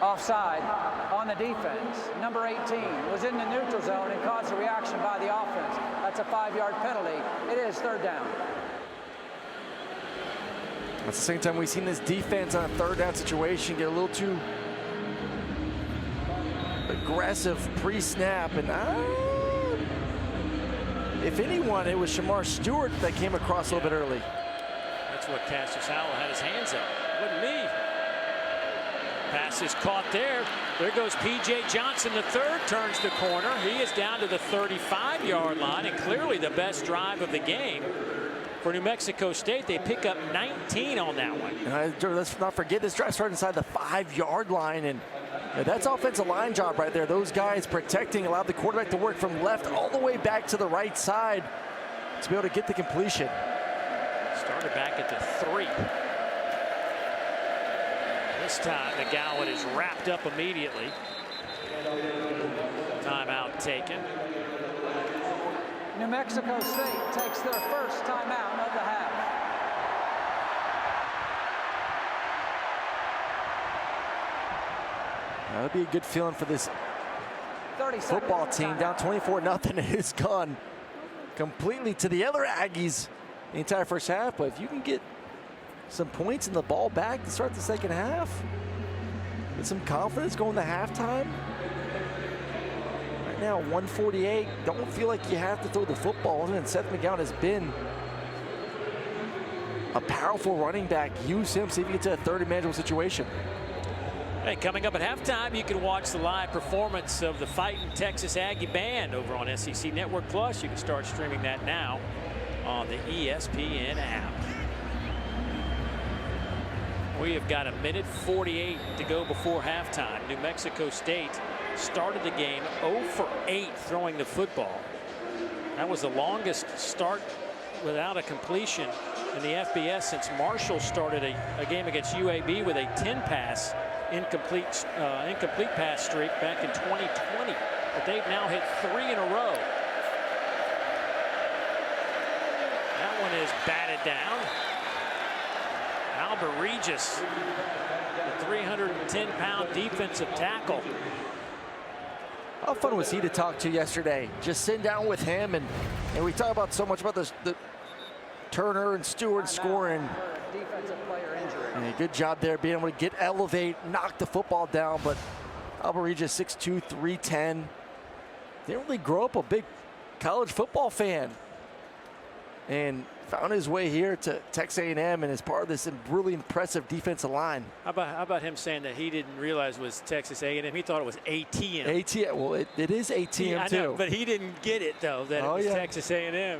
Offside on the defense. Number 18 was in the neutral zone and caused a reaction by the offense. That's a 5-yard penalty. It is 3rd down. That's the same time we've seen this defense on a 3rd down situation get a little too aggressive pre-snap. And if anyone, it was Shamar Stewart that came across a little bit early. That's what Cassius Howell had his hands up. Wasn't me. Pass is caught there. There goes P.J. Johnson, the 3rd, turns the corner. He is down to the 35-yard line, and clearly the best drive of the game. For New Mexico State, they pick up 19 on that one. And let's not forget, this drive started inside the 5-yard line, and that's offensive line job right there. Those guys protecting allowed the quarterback to work from left all the way back to the right side to be able to get the completion. Started back at the 3. This time, McGowan is wrapped up immediately. Timeout taken. New Mexico State takes their first timeout of the half. That would be a good feeling for this football team. Down 24-0. It is gone completely to the other Aggies the entire first half. But if you can get some points in the ball back to start the second half, with some confidence going to halftime, now, 148. Don't feel like you have to throw the football. And Seth McGowan has been a powerful running back. Use him, see if you get to a third manageable situation. Hey, coming up at halftime, you can watch the live performance of the Fighting Texas Aggie Band over on SEC Network Plus. You can start streaming that now on the ESPN app. We have got 1:48 to go before halftime. New Mexico State started the game 0 for 8 throwing the football. That was the longest start without a completion in the FBS since Marshall started a game against UAB with a 10-pass incomplete pass streak back in 2020. But they've now hit 3 in a row. That one is batted down. Albert Regis, the 310-pound defensive tackle. How fun was he to talk to yesterday? Just sitting down with him, and we talk about so much about the Turner and Stewart scoring. Defensive player injury. And a good job there being able to elevate, knock the football down. But Albert Regis, 6'2", 310. Didn't really grow up a big college football fan, and found his way here to Texas A&M and is part of this really impressive defensive line. How about him saying that he didn't realize it was Texas A&M? He thought it was ATM. ATM, well, it is ATM I too. know, but he didn't get it though, that it was Texas A&M.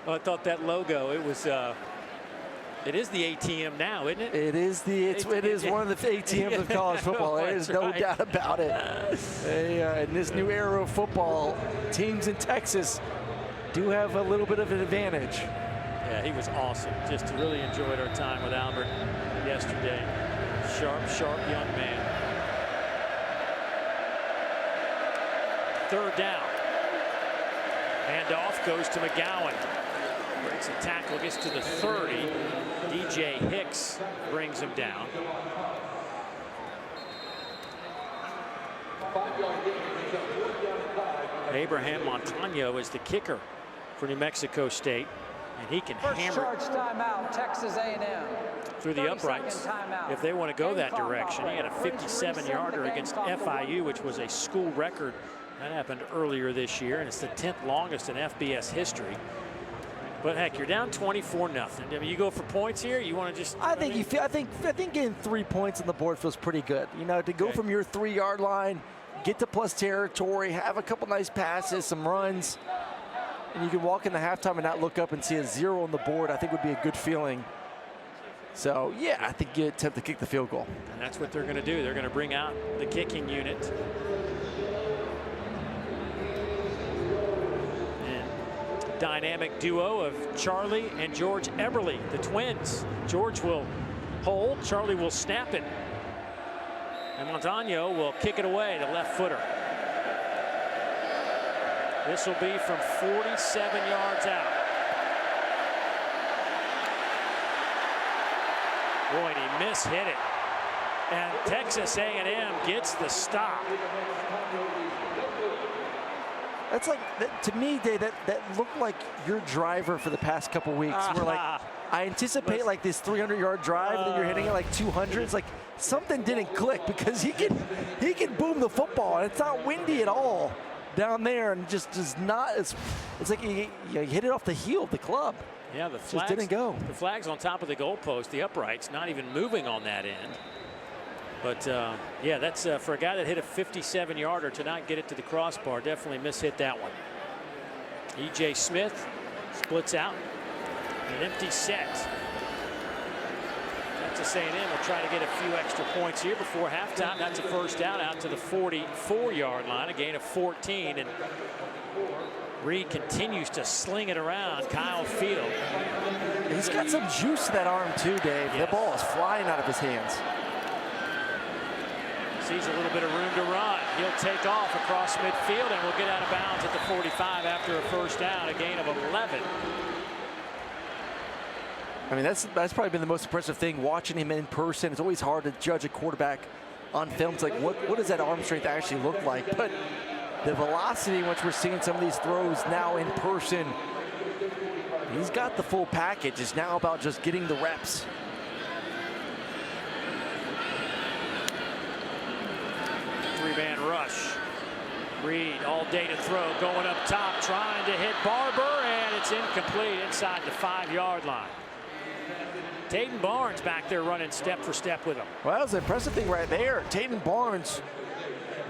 I thought that logo, it was, it is the ATM now, isn't it? It is one of the ATMs of college football. There is no doubt about it. In this new era of football, teams in Texas do have a little bit of an advantage. Yeah, he was awesome. Just really enjoyed our time with Albert yesterday. Sharp young man. Third down. Handoff goes to McGowan. Breaks a tackle, gets to the 30. DJ Hicks brings him down. Abraham Montano is the kicker for New Mexico State, and he can First hammer charge timeout, Texas A&M. through the uprights if they want to go that direction. He had a 57-yarder against FIU, which was a school record. That happened earlier this year, and it's the 10th longest in FBS history. But heck, you're down 24-0. I mean, you go for points here. You want to just? I think getting 3 points on the board feels pretty good. You know, to go from your 3-yard line, get to plus territory, have a couple nice passes, some runs, and you can walk into halftime and not look up and see a 0 on the board. I think would be a good feeling. So yeah, I think you attempt to kick the field goal. And that's what they're going to do. They're going to bring out the kicking unit. Dynamic duo of Charlie and George Eberle, the twins. George will hold, Charlie will snap it, and Montano will kick it away, the left footer. This will be from 47 yards out. Boy, and he mishit it, and Texas A&M gets the stop. That's like, to me, Dave, that looked like your driver for the past couple weeks. Where like, I anticipate like this 300-yard drive, and then you're hitting it like 200. It's like something didn't click, because he can boom the football, and it's not windy at all down there, and just does not. It's like you hit it off the heel of the club. Yeah, the flags just didn't go. The flag's on top of the goalpost, the uprights, not even moving on that end. But yeah, that's for a guy that hit a 57-yarder to not get it to the crossbar. Definitely mishit that one. E.J. Smith splits out. An empty set. Texas A&M will try to get a few extra points here before halftime. That's a first down out to the 44-yard line, a gain of 14. And Reed continues to sling it around. Kyle Field. He's got some juice to that arm too, Dave. Yes. The ball is flying out of his hands. Sees a little bit of room to run. He'll take off across midfield and will get out of bounds at the 45 after a first down, a gain of 11. I mean, that's probably been the most impressive thing, watching him in person. It's always hard to judge a quarterback on film. It's like, what does that arm strength actually look like? But the velocity, once we're seeing some of these throws now in person, he's got the full package. It's now about just getting the reps. Three-man rush. Reed all day to throw, going up top, trying to hit Barber, and it's incomplete inside the 5-yard line. Taden Barnes back there running step for step with him. Well, that was the impressive thing right there. Taden Barnes,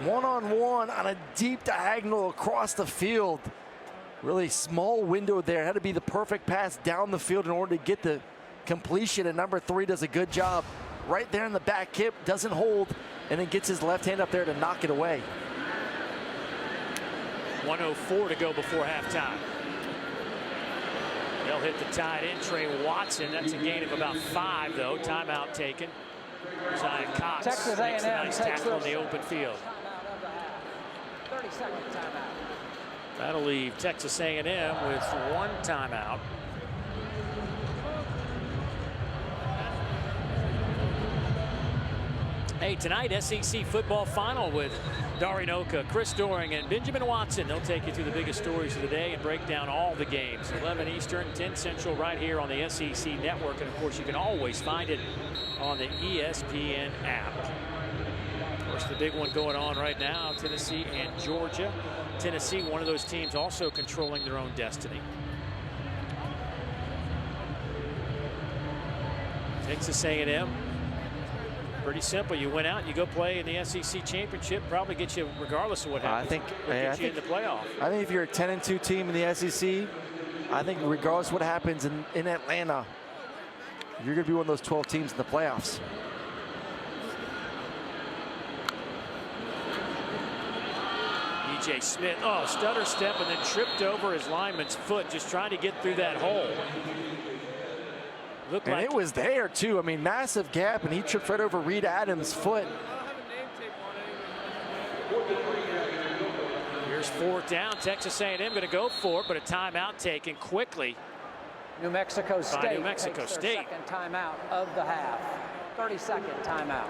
one-on-one on a deep diagonal across the field. Really small window there. Had to be the perfect pass down the field in order to get the completion, and number 3 does a good job. Right there in the back hip, doesn't hold, and then gets his left hand up there to knock it away. 1:04 to go before halftime. They'll hit the tight end, Trey Watson. That's a gain of about 5, though. Timeout taken. Zion Cox Texas makes a A&M nice takes tackle in this. the open field. 30-second timeout. That'll leave Texas A&M with 1 timeout. Hey, tonight, SEC football final with Dari Nowkhah, Chris Doering, and Benjamin Watson. They'll take you through the biggest stories of the day and break down all the games. 11 Eastern, 10 Central, right here on the SEC Network. And, of course, you can always find it on the ESPN app. Of course, the big one going on right now, Tennessee and Georgia. Tennessee, one of those teams also controlling their own destiny. Texas A&M. Pretty simple. You went out and you go play in the SEC championship. Probably get you, regardless of what happens. I Get you in the playoff. I think if you're a 10-2 team in the SEC, I think regardless of what happens in Atlanta, you're going to be one of those 12 teams in the playoffs. E.J. Smith, stutter step and then tripped over his lineman's foot, just trying to get through that hole. Looked And like it was there, too. I mean, massive gap, and he tripped right over Reed Adams' foot. Here's 4th down. Texas A&M going to go for it, but a timeout taken quickly. New Mexico State New Mexico takes State. their second timeout of the half. 30-second timeout.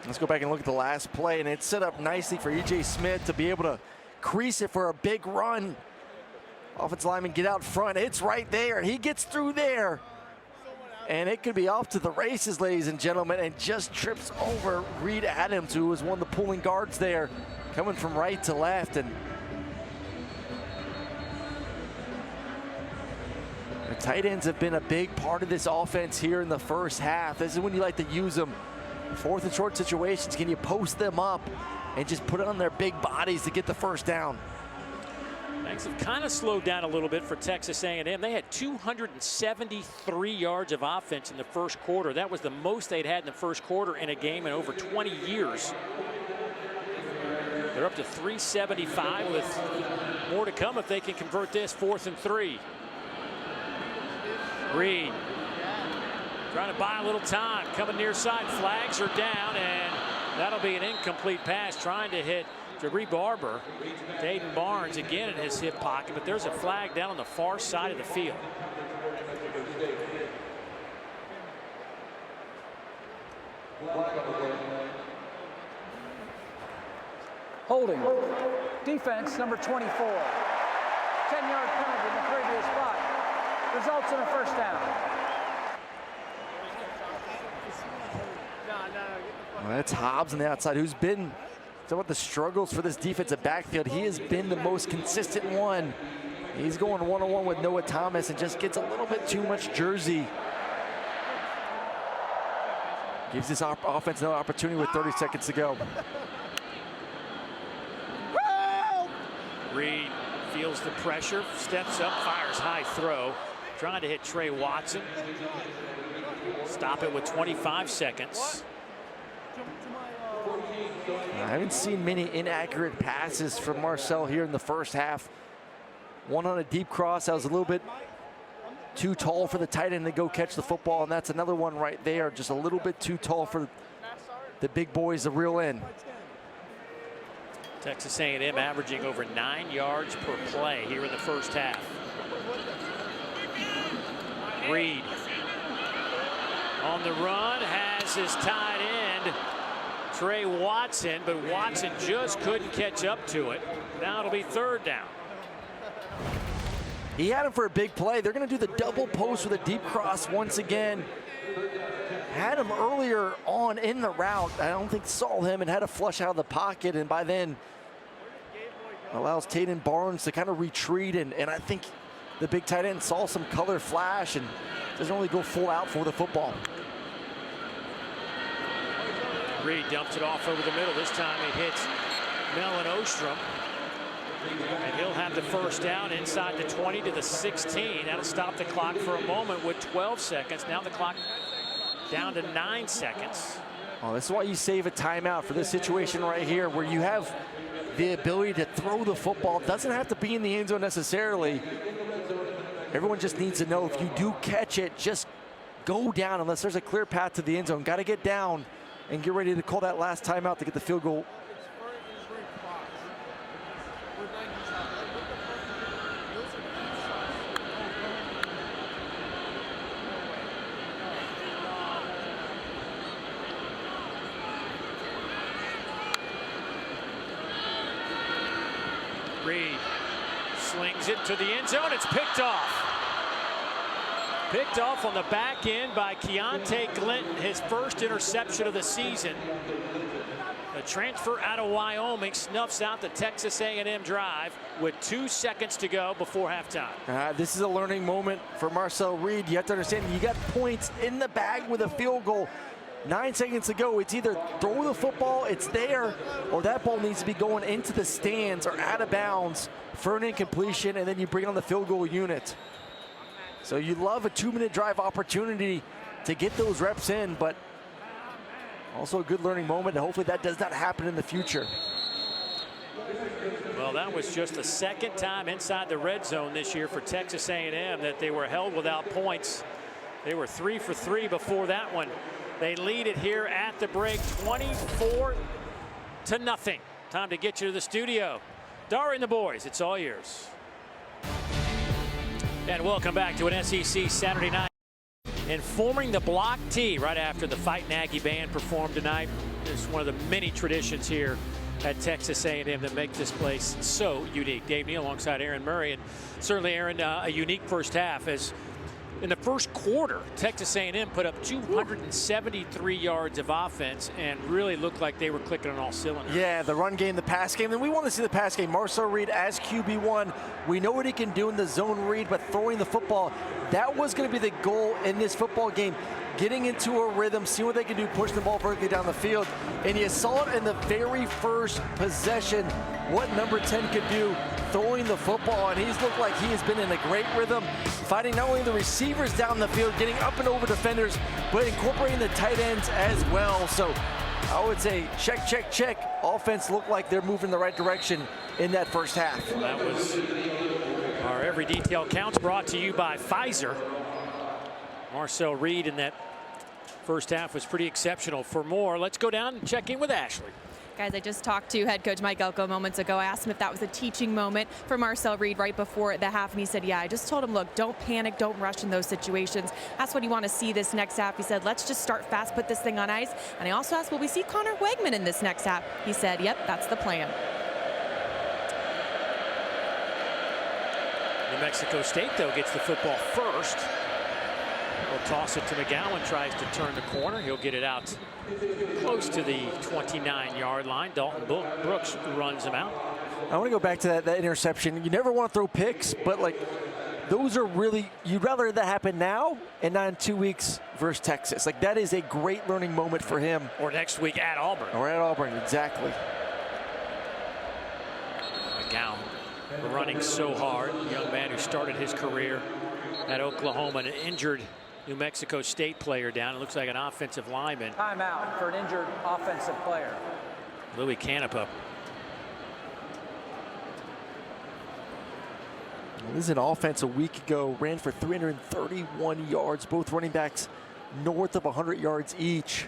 Let's go back and look at the last play, and it's set up nicely for E.J. Smith to be able to crease it for a big run. Offensive lineman get out front. It's right there, and he gets through there. And it could be off to the races, ladies and gentlemen, and just trips over Reed Adams, who was one of the pulling guards there, coming from right to left. And the tight ends have been a big part of this offense here in the first half. This is when you like to use them. 4th and short situations, can you post them up and just put it on their big bodies to get the first down? Things have kind of slowed down a little bit for Texas A&M. They had 273 yards of offense in the first quarter. That was the most they'd had in the first quarter in a game in over 20 years. They're up to 375 with more to come if they can convert this. 4th and 3. Reed trying to buy a little time, coming near side. Flags are down, and that'll be an incomplete pass, trying to hit Jabri Barber. Taden Barnes again in his hip pocket, but there's a flag down on the far side of the field. Holding. Defense number 24. 10-yard penalty in the previous spot. Results in a first down. Well, that's Hobbs on the outside, who's been some of the struggles for this defensive backfield. He has been the most consistent one. He's going one-on-one with Noah Thomas and just gets a little bit too much jersey. Gives this offense another opportunity with 30 seconds to go. Reed feels the pressure, steps up, fires high throw, trying to hit Trey Watson. Stop it with 25 seconds. I haven't seen many inaccurate passes from Marcel here in the first half. One on a deep cross that was a little bit too tall for the tight end to go catch the football, and that's another one right there, just a little bit too tall for the big boys to reel in. Texas A&M averaging over 9 yards per play here in the first half. Reed on the run, has his tight end Trey Watson, but Watson just couldn't catch up to it. Now it'll be 3rd down. He had him for a big play. They're going to do the double post with a deep cross once again. Had him earlier on in the route. I don't think saw him and had a flush out of the pocket, and by then allows Taden Barnes to kind of retreat, and I think the big tight end saw some color flash and doesn't really go full out for the football. Reed dumps it off over the middle. This time it hits Melvin Ostrom. And he'll have the first down inside the 20 to the 16. That'll stop the clock for a moment with 12 seconds. Now the clock down to 9 seconds. Oh, this is why you save a timeout for this situation right here, where you have the ability to throw the football. It doesn't have to be in the end zone necessarily. Everyone just needs to know if you do catch it, just go down unless there's a clear path to the end zone. Got to get down and get ready to call that last timeout to get the field goal. Reed slings it to the end zone. It's picked off. Picked off on the back end by Keontae Clinton, his first interception of the season. The transfer out of Wyoming snuffs out the Texas A&M drive with 2 seconds to go before halftime. This is a learning moment for Marcel Reed. You have to understand, you got points in the bag with a field goal. 9 seconds to go. It's either throw the football, it's there, or that ball needs to be going into the stands or out of bounds for an incompletion, and then you bring on the field goal unit. So you love a 2-minute drive opportunity to get those reps in, but also a good learning moment, and hopefully that does not happen in the future. Well, that was just the second time inside the red zone this year for Texas A&M that they were held without points. They were 3 for 3 before that one. They lead it here at the break, 24-0. Time to get you to the studio. Dari and the boys, it's all yours. And welcome back to an SEC Saturday night. Informing the Block T right after the Fightin' Aggie Band performed tonight. It's one of the many traditions here at Texas A&M that make this place so unique. Dave Neal alongside Aaron Murray, and certainly Aaron, a unique first half as in the first quarter, Texas A&M put up 273 yards of offense and really looked like they were clicking on all cylinders. Yeah, the run game, the pass game, and we want to see the pass game. Marcel Reed as QB1. We know what he can do in the zone read, but throwing the football, that was going to be the goal in this football game. Getting into a rhythm, see what they can do, push the ball vertically down the field. And you saw it in the very first possession, what number 10 could do, throwing the football. And he's looked like he has been in a great rhythm, fighting not only the receivers down the field, getting up and over defenders, but incorporating the tight ends as well. So I would say check, check, check. Offense looked like they're moving in the right direction in that first half. That was our Every Detail Counts, brought to you by Pfizer. Marcel Reed in that first half was pretty exceptional. For more, let's go down and check in with Ashley. Guys, I just talked to head coach Mike Elko moments ago. I asked him if that was a teaching moment for Marcel Reed right before the half, and he said, yeah. I just told him, look, don't panic, don't rush in those situations. That's what you want to see this next half. He said, let's just start fast, put this thing on ice. And I also asked, will we see Connor Wegman in this next half? He said, yep, that's the plan. New Mexico State, though, gets the football first. We'll toss it to McGowan, tries to turn the corner. He'll get it out close to the 29-yard line. Dalton Brooks runs him out. I want to go back to that interception. You never want to throw picks, but like those are really, you'd rather that happen now and not in 2 weeks versus Texas. Like that is a great learning moment for him. Or next week at Auburn. Or at Auburn, exactly. McGowan running so hard. A young man who started his career at Oklahoma, an injured New Mexico State player down. It looks like an offensive lineman. Timeout for an injured offensive player. Louis Canepa. This is an offense a week ago, ran for 331 yards, both running backs north of 100 yards each.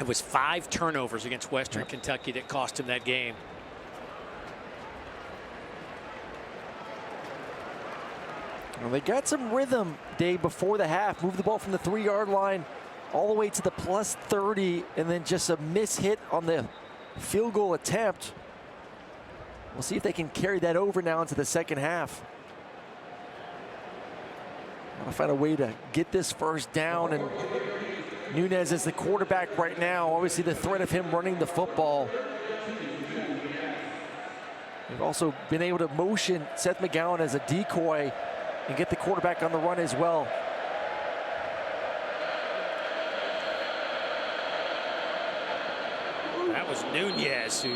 It was 5 turnovers against Western Kentucky that cost him that game. Well, they got some rhythm, Dave, before the half. Moved the ball from the 3-yard line all the way to the plus 30, and then just a miss hit on the field goal attempt. We'll see if they can carry that over now into the second half. Want to find a way to get this first down, and Nunez is the quarterback right now. Obviously the threat of him running the football. They've also been able to motion Seth McGowan as a decoy and get the quarterback on the run as well. That was Nunez who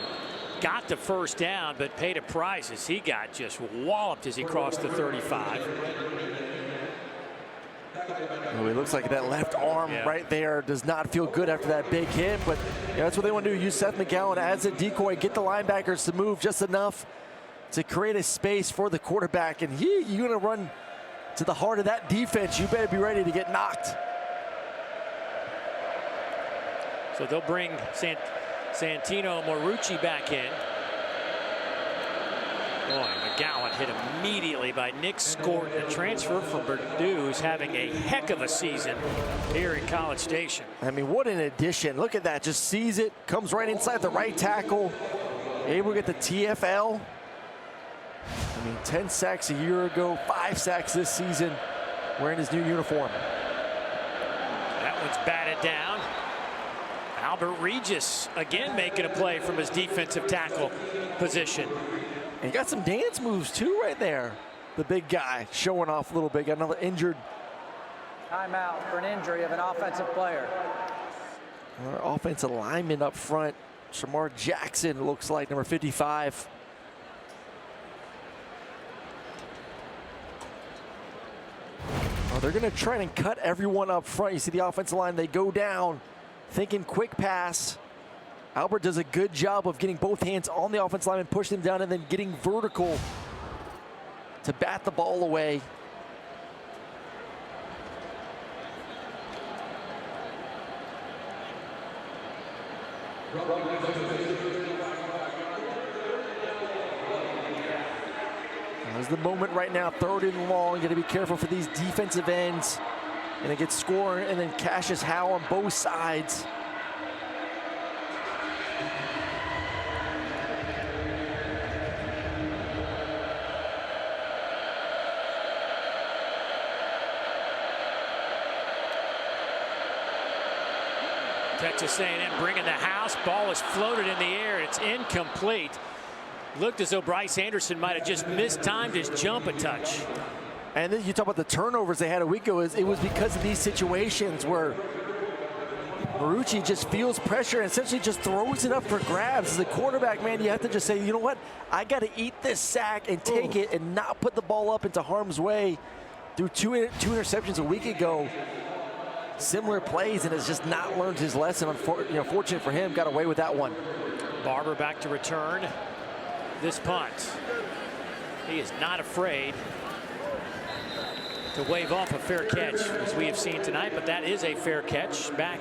got the first down, but paid a price as he got just walloped as he crossed the 35. Oh, it looks like that left arm right there does not feel good after that big hit, but that's what they want to do. Use Seth McGowan as a decoy, get the linebackers to move just enough to create a space for the quarterback. And you're going to run to the heart of that defense. You better be ready to get knocked. So they'll bring Santino Marucci back in. Boy, McGowan hit immediately by Nick Scorton, a transfer from Purdue, who's having a heck of a season here in College Station. I mean, what an addition. Look at that. Just sees it, comes right inside the right tackle, able to get the TFL. I mean, 10 sacks a year ago, 5 sacks this season, wearing his new uniform. That one's batted down. Albert Regis again making a play from his defensive tackle position. And he got some dance moves too right there. The big guy showing off a little bit. Got another injured. Timeout for an injury of an offensive player. Our offensive lineman up front, Shamar Jackson, looks like, number 55. Oh, they're going to try and cut everyone up front. You see the offensive line, they go down, thinking quick pass. Albert does a good job of getting both hands on the offensive line and pushing them down and then getting vertical to bat the ball away. There's the moment right now, 3rd and long. You got to be careful for these defensive ends. And it gets scored, and then Cassius Howe on both sides. Texas A&M bringing the house. Ball is floated in the air. It's incomplete. Looked as though Bryce Anderson might have just mistimed his jump a touch. And then you talk about the turnovers they had a week ago. It was because of these situations where Marucci just feels pressure and essentially just throws it up for grabs. As a quarterback, man, you have to just say, you know what? I got to eat this sack and take it and not put the ball up into harm's way. Threw two interceptions a week ago. Similar plays and has just not learned his lesson. Fortunate for him, got away with that one. Barber back to return this punt. He is not afraid to wave off a fair catch, as we have seen tonight, but that is a fair catch back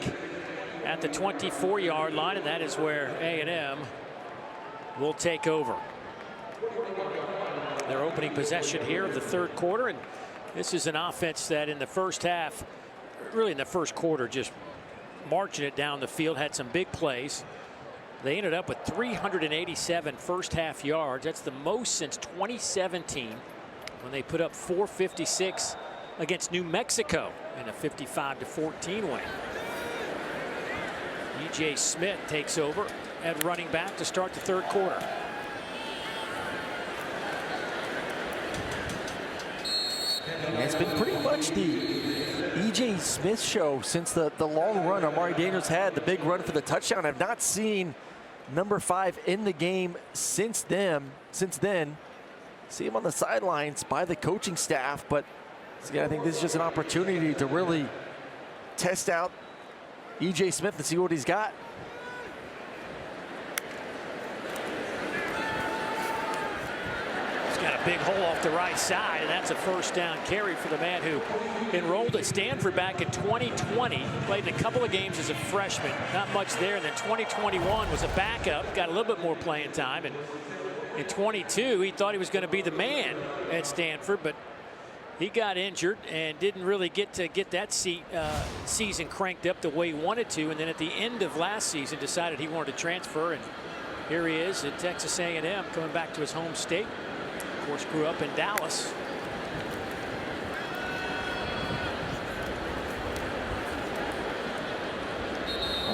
at the 24-yard line, and that is where A&M will take over. Their opening possession here of the 3rd quarter, and this is an offense that in the first half, really in the first quarter, just marching it down the field, had some big plays. They ended up with 387 first half yards. That's the most since 2017 when they put up 456 against New Mexico in a 55-14 win. E.J. Smith takes over at running back to start the 3rd quarter. And it's been pretty much the E.J. Smith show since the long run Amari Daniels had, the big run for the touchdown. I've not seen number 5 in the game since then. See him on the sidelines by the coaching staff, but again, I think this is just an opportunity to really test out E.J. Smith and see what he's got. He's got a big hole off the right side, and that's a first down carry for the man who enrolled at Stanford back in 2020. Played in a couple of games as a freshman, not much there, and then 2021 was a backup, got a little bit more playing time, and in 22 he thought he was going to be the man at Stanford, but he got injured and didn't really get that season cranked up the way he wanted to, and then at the end of last season decided he wanted to transfer, and here he is at Texas A&M coming back to his home state. Of course, grew up in Dallas.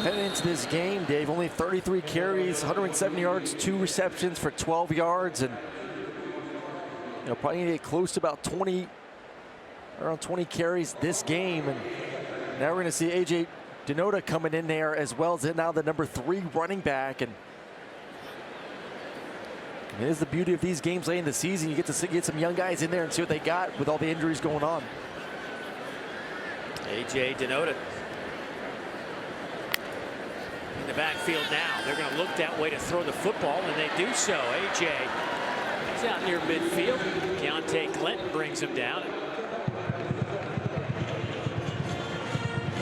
Heading into this game, Dave, only 33 carries, 107 yards, 2 receptions for 12 yards, and probably need to get close to about 20, around 20 carries this game. And now we're going to see AJ Denota coming in there as well as now the number 3 running back. And it is the beauty of these games late in the season. You get to get some young guys in there and see what they got with all the injuries going on. AJ Denota in the backfield now. They're going to look that way to throw the football, and they do so. AJ is out near midfield. Keontae Clinton brings him down.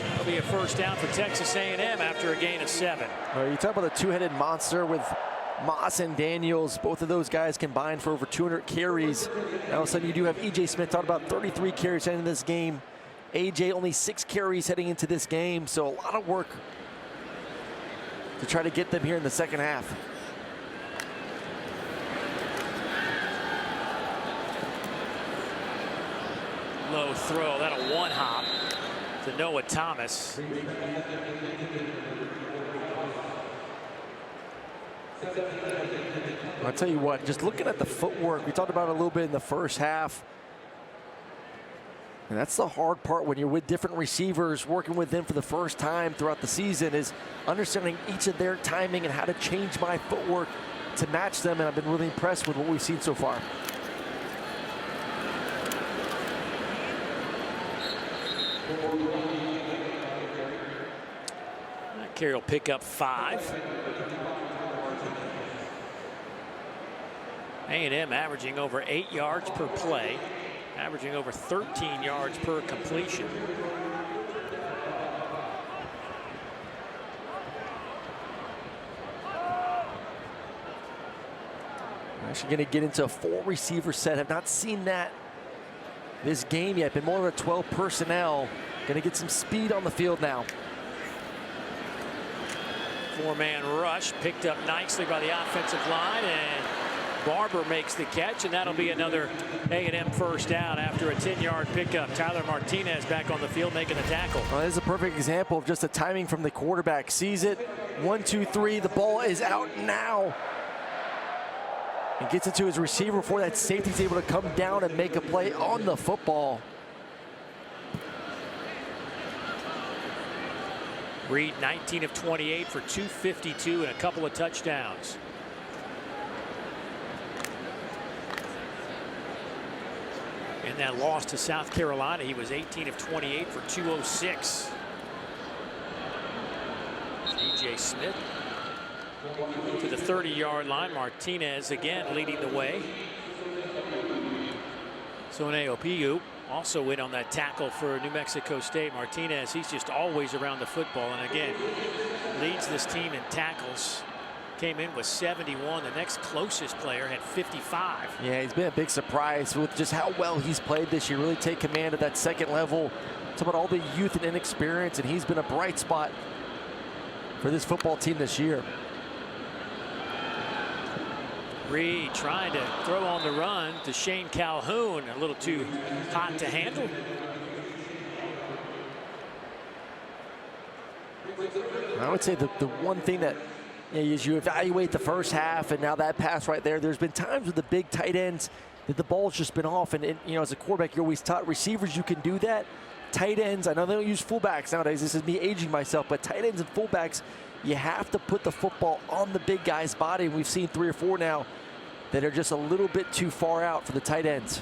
That'll be a first down for Texas A&M after a gain of 7. You talk about the two-headed monster with Moss and Daniels. Both of those guys combined for over 200 carries. Now all of a sudden you do have EJ Smith talking about 33 carries heading into this game. AJ only 6 carries heading into this game. So a lot of work to try to get them here in the second half. Low throw, that'll one hop to Noah Thomas. I'll tell you what, just looking at the footwork, we talked about it a little bit in the first half. And that's the hard part when you're with different receivers, working with them for the first time throughout the season, is understanding each of their timing and how to change my footwork to match them. And I've been really impressed with what we've seen so far. Carey will pick up 5. A&M averaging over 8 yards per play, averaging over 13 yards per completion. We're actually going to get into a 4-receiver set. Have not seen that this game yet. Been more of a 12 personnel. Going to get some speed on the field now. 4-man rush picked up nicely by the offensive line, and Barber makes the catch, and that'll be another A&M first down after a 10-yard pickup. Tyler Martinez back on the field making the tackle. Well, this is a perfect example of just the timing from the quarterback. Sees it, 1, 2, 3. The ball is out now. And gets it to his receiver before that safety's able to come down and make a play on the football. Reed 19 of 28 for 252 and a couple of touchdowns. In that loss to South Carolina, he was 18 of 28 for 206. EJ Smith to the 30-yard line. Martinez again leading the way. So an Aopiu also in on that tackle for New Mexico State. Martinez, he's just always around the football, and again leads this team in tackles. Came in with 71. The next closest player had 55. Yeah, he's been a big surprise with just how well he's played this year. Really take command of that second level. It's about all the youth and inexperience, and he's been a bright spot for this football team this year. Reed trying to throw on the run to Shane Calhoun, a little too hot to handle. I would say the one thing that as you evaluate the first half and now that pass right there, there's been times with the big tight ends that the ball's just been off, and as a quarterback you're always taught receivers you can do that. Tight ends, I know they don't use fullbacks nowadays, this is me aging myself, but tight ends and fullbacks, you have to put the football on the big guy's body, and we've seen 3 or 4 now that are just a little bit too far out for the tight ends.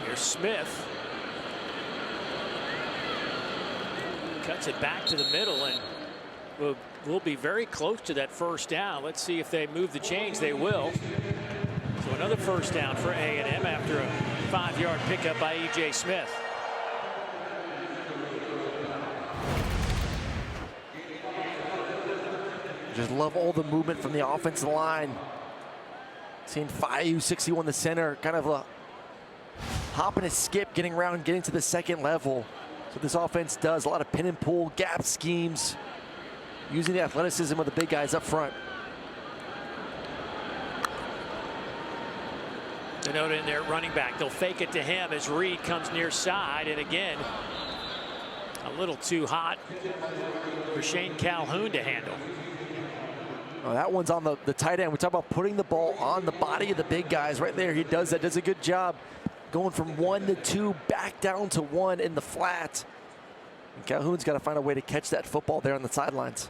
Here's Smith. Cuts it back to the middle, and we'll be very close to that first down. Let's see if they move the chains. They will. So another first down for A&M after a 5-yard pickup by EJ Smith. Just love all the movement from the offensive line. Seeing Fayu 61 the center, kind of a hop and a skip, getting around, getting to the second level. So this offense does a lot of pin and pull, gap schemes, using the athleticism of the big guys up front. Denota in there, running back. They'll fake it to him as Reed comes near side, and again, A little too hot for Shane Calhoun to handle. Oh, that one's on the tight end. We talk about putting the ball on the body of the big guys right there. He does that, does a good job going from 1 to 2, back down to 1 in the flat. And Calhoun's got to find a way to catch that football there on the sidelines.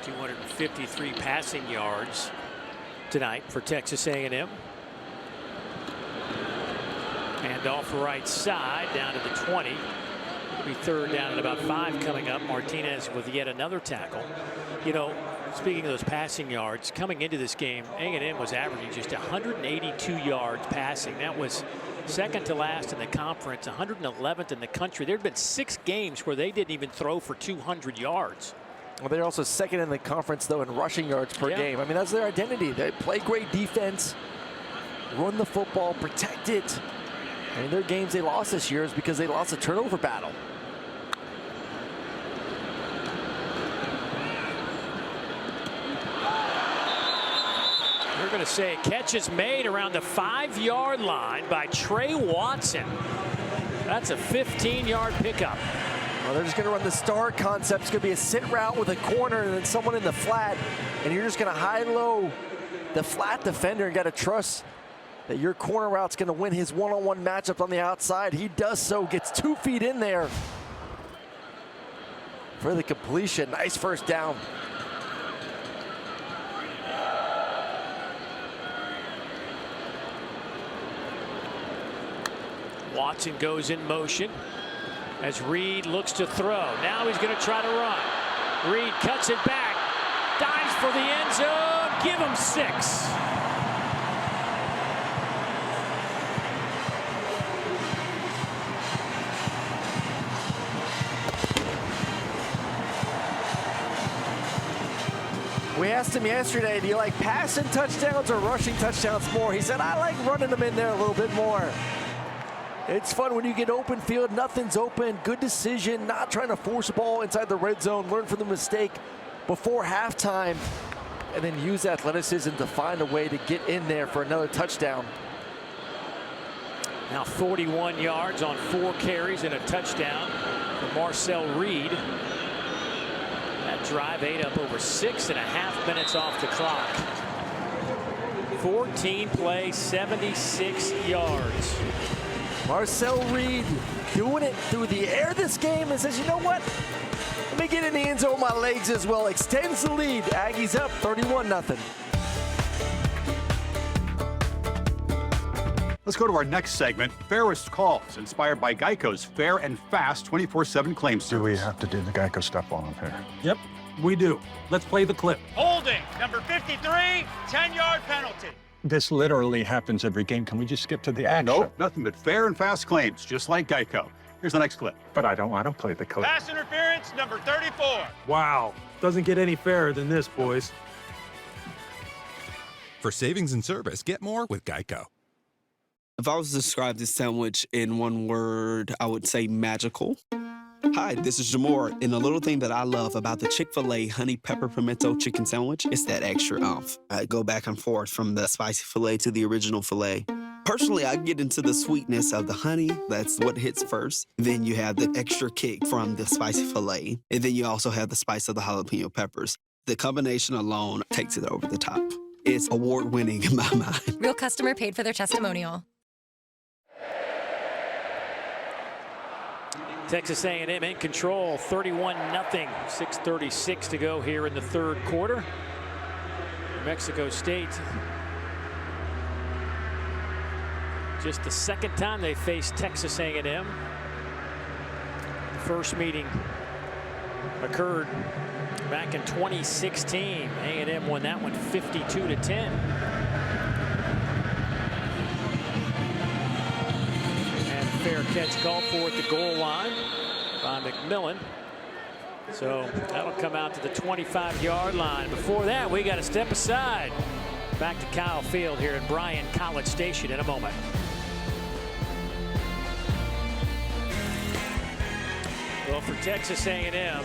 253 passing yards tonight for Texas A&M. And off right side down to the 20. It'll be third down and about 5 coming up. Martinez with yet another tackle. You know, speaking of those passing yards, coming into this game, A&M was averaging just 182 yards passing. That was second to last in the conference, 111th in the country. There had been 6 games where they didn't even throw for 200 yards. Well, they're also second in the conference, though, in rushing yards per game. I mean, that's their identity. They play great defense, run the football, protect it. I mean, their games they lost this year is because they lost a turnover battle. We're going to say catch is made around the 5-yard line by Trey Watson. That's a 15-yard pickup. Well, they're just going to run the star concept. It's going to be a sit route with a corner and then someone in the flat. And you're just going to high-low the flat defender and got to trust that your corner route's going to win his one-on-one matchup on the outside. He does so, gets 2 feet in there for the completion. Nice first down. Watson goes in motion as Reed looks to throw. Now he's going to try to run. Reed cuts it back, dives for the end zone. Give him 6. We asked him yesterday, do you like passing touchdowns or rushing touchdowns more? He said, I like running them in there a little bit more. It's fun when you get open field, nothing's open, good decision, not trying to force a ball inside the red zone, learn from the mistake before halftime, and then use athleticism to find a way to get in there for another touchdown. Now 41 yards on 4 carries and a touchdown for Marcel Reed. That drive ate up over 6.5 minutes off the clock. 14 plays, 76 yards. Marcel Reed doing it through the air this game and says, you know what? Let me get in the end zone with my legs as well. Extends the lead. Aggies up 31-0. Let's go to our next segment, Fairest Calls, inspired by Geico's fair and fast 24/7 claim service. Do we have to do the Geico stuff on him here? Yep, we do. Let's play the clip. Holding, number 53, 10-yard penalty. This literally happens every game. Can we just skip to the action? Nope, nothing but fair and fast claims, just like Geico. Here's the next clip. But I don't play the clip. Pass interference, number 34. Wow, doesn't get any fairer than this, boys. For savings and service, get more with Geico. If I was to describe this sandwich in one word, I would say magical. Hi, this is Jamor, and the little thing that I love about the Chick-fil-A honey pepper pimento chicken sandwich is that extra oomph. I go back and forth from the spicy filet to the original filet. Personally, I get into the sweetness of the honey. That's what hits first. Then you have the extra kick from the spicy filet, and then you also have the spice of the jalapeno peppers. The combination alone takes it over the top. It's award-winning in my mind. Real customer paid for their testimonial. Texas A&M in control, 31-0, 6:36 to go here in the third quarter. New Mexico State, just the second time they faced Texas A&M. The first meeting occurred back in 2016. A&M won that one 52-10. Fair catch called for at the goal line by McMillan. So that'll come out to the 25-yard line. Before that, we got to step aside. Back to Kyle Field here at Bryan College Station in a moment. Well, for Texas A&M,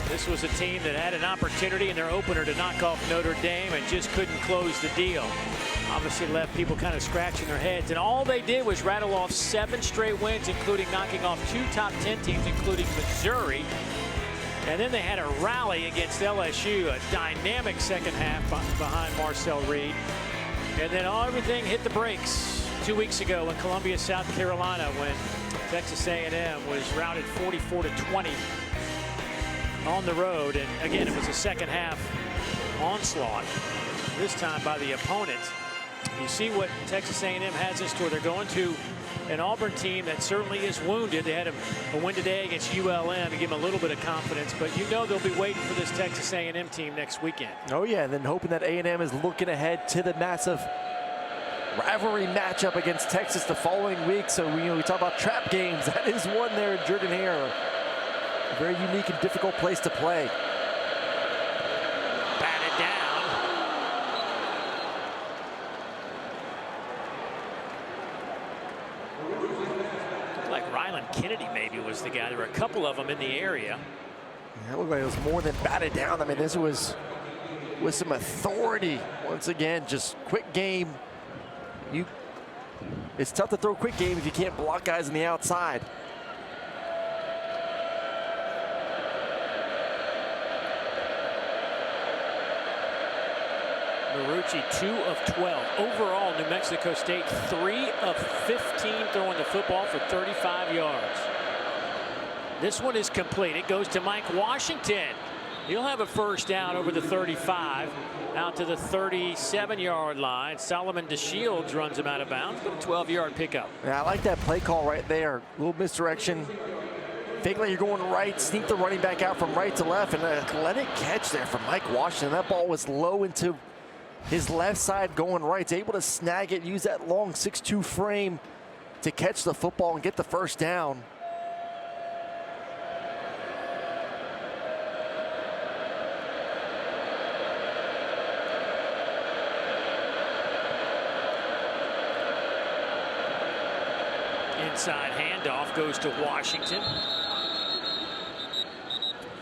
this was a team that had an opportunity in their opener to knock off Notre Dame and just couldn't close the deal. obviously left people kind of scratching their heads. And all they did was rattle off 7 straight wins, including knocking off 2 top 10 teams, including Missouri. And then they had a rally against LSU, a dynamic second half behind Marcel Reed. And then everything hit the brakes 2 weeks ago in Columbia, South Carolina, when Texas A&M was routed 44-20 on the road. And again, it was a second half onslaught, this time by the opponent. You see what Texas A&M has in store. They're going to an Auburn team that certainly is wounded. They had a win today against ULM to give them a little bit of confidence, but you know they'll be waiting for this Texas A&M team next weekend. Oh yeah, and then hoping that A&M is looking ahead to the massive rivalry matchup against Texas the following week. So we talk about trap games. That is one there in Jordan-Hare. A very unique and difficult place to play. Batted down. Kennedy maybe was the guy. There were a couple of them in the area. That looked like it was more than batted down. I mean, this was with some authority. Once again, just quick game. It's tough to throw quick game if you can't block guys on the outside. Marucci 2 of 12. Overall, New Mexico State 3 of 15 throwing the football for 35 yards. This one is complete. It goes to Mike Washington. He'll have a first down over the 35, out to the 37-yard line. Solomon DeShields runs him out of bounds, but a 12-yard pickup. Yeah, I like that play call right there. A little misdirection. Fake like you're going right, sneak the running back out from right to left, and an athletic catch there from Mike Washington. That ball was low into his left side going right. He's able to snag it, use that long 6'2" frame to catch the football and get the first down. Inside handoff goes to Washington.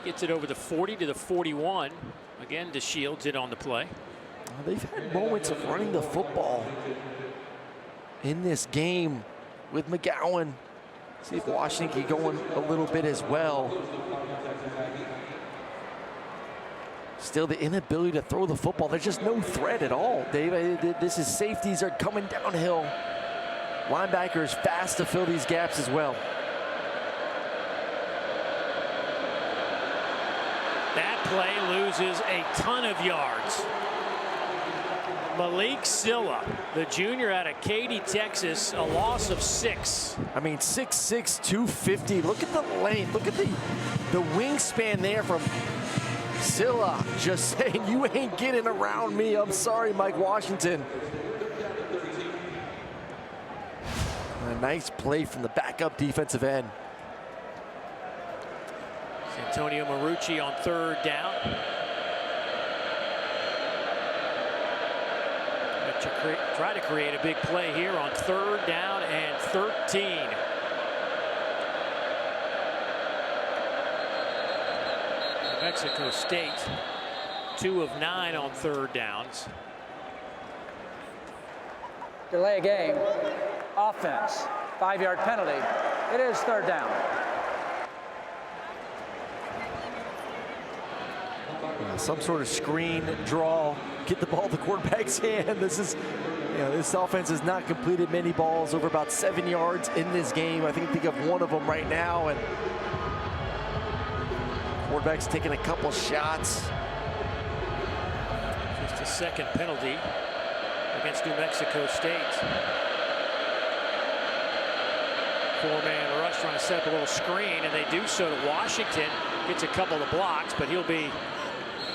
Gets it over the 40 to the 41. Again, DeShields it on the play. They've had moments of running the football in this game with McGowan. See if Washington can go in a little bit as well. Still the inability to throw the football. There's just no threat at all, Dave. This is safeties are coming downhill. Linebackers fast to fill these gaps as well. That play loses a ton of yards. Malik Silla, the junior out of Katy, Texas, a loss of 6. I mean, 6'6", 250. Look at the length. Look at the wingspan there from Silla. Just saying, you ain't getting around me. I'm sorry, Mike Washington. A nice play from the backup defensive end. Antonio Marucci on 3rd down. Try to create a big play here on 3rd down and 13. New Mexico State 2 of 9 on 3rd downs. Delay game. Offense. 5-yard penalty. It is 3rd down. Some sort of screen, draw, get the ball to the quarterback's hand. This offense has not completed many balls over about 7 yards in this game. I think of one of them right now, and quarterback's taking a couple shots. Just a second penalty against New Mexico State. 4-man rush trying to set up a little screen, and they do so to Washington. Gets a couple of blocks, but he'll be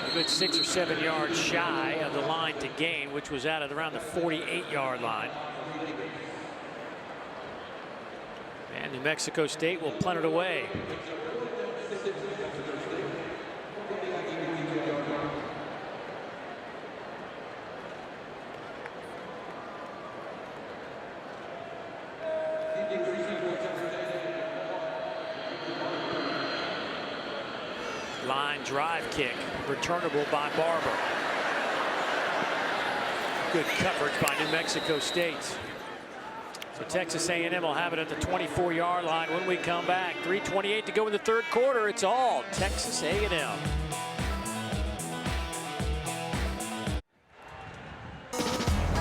a good 6 or 7 yards shy of the line to gain, which was out at around the 48-yard line. And New Mexico State will punt it away. Line drive kick, returnable by Barber. Good coverage by New Mexico State. So Texas A&M will have it at the 24-yard line when we come back. 3:28 to go in the third quarter. It's all Texas A&M.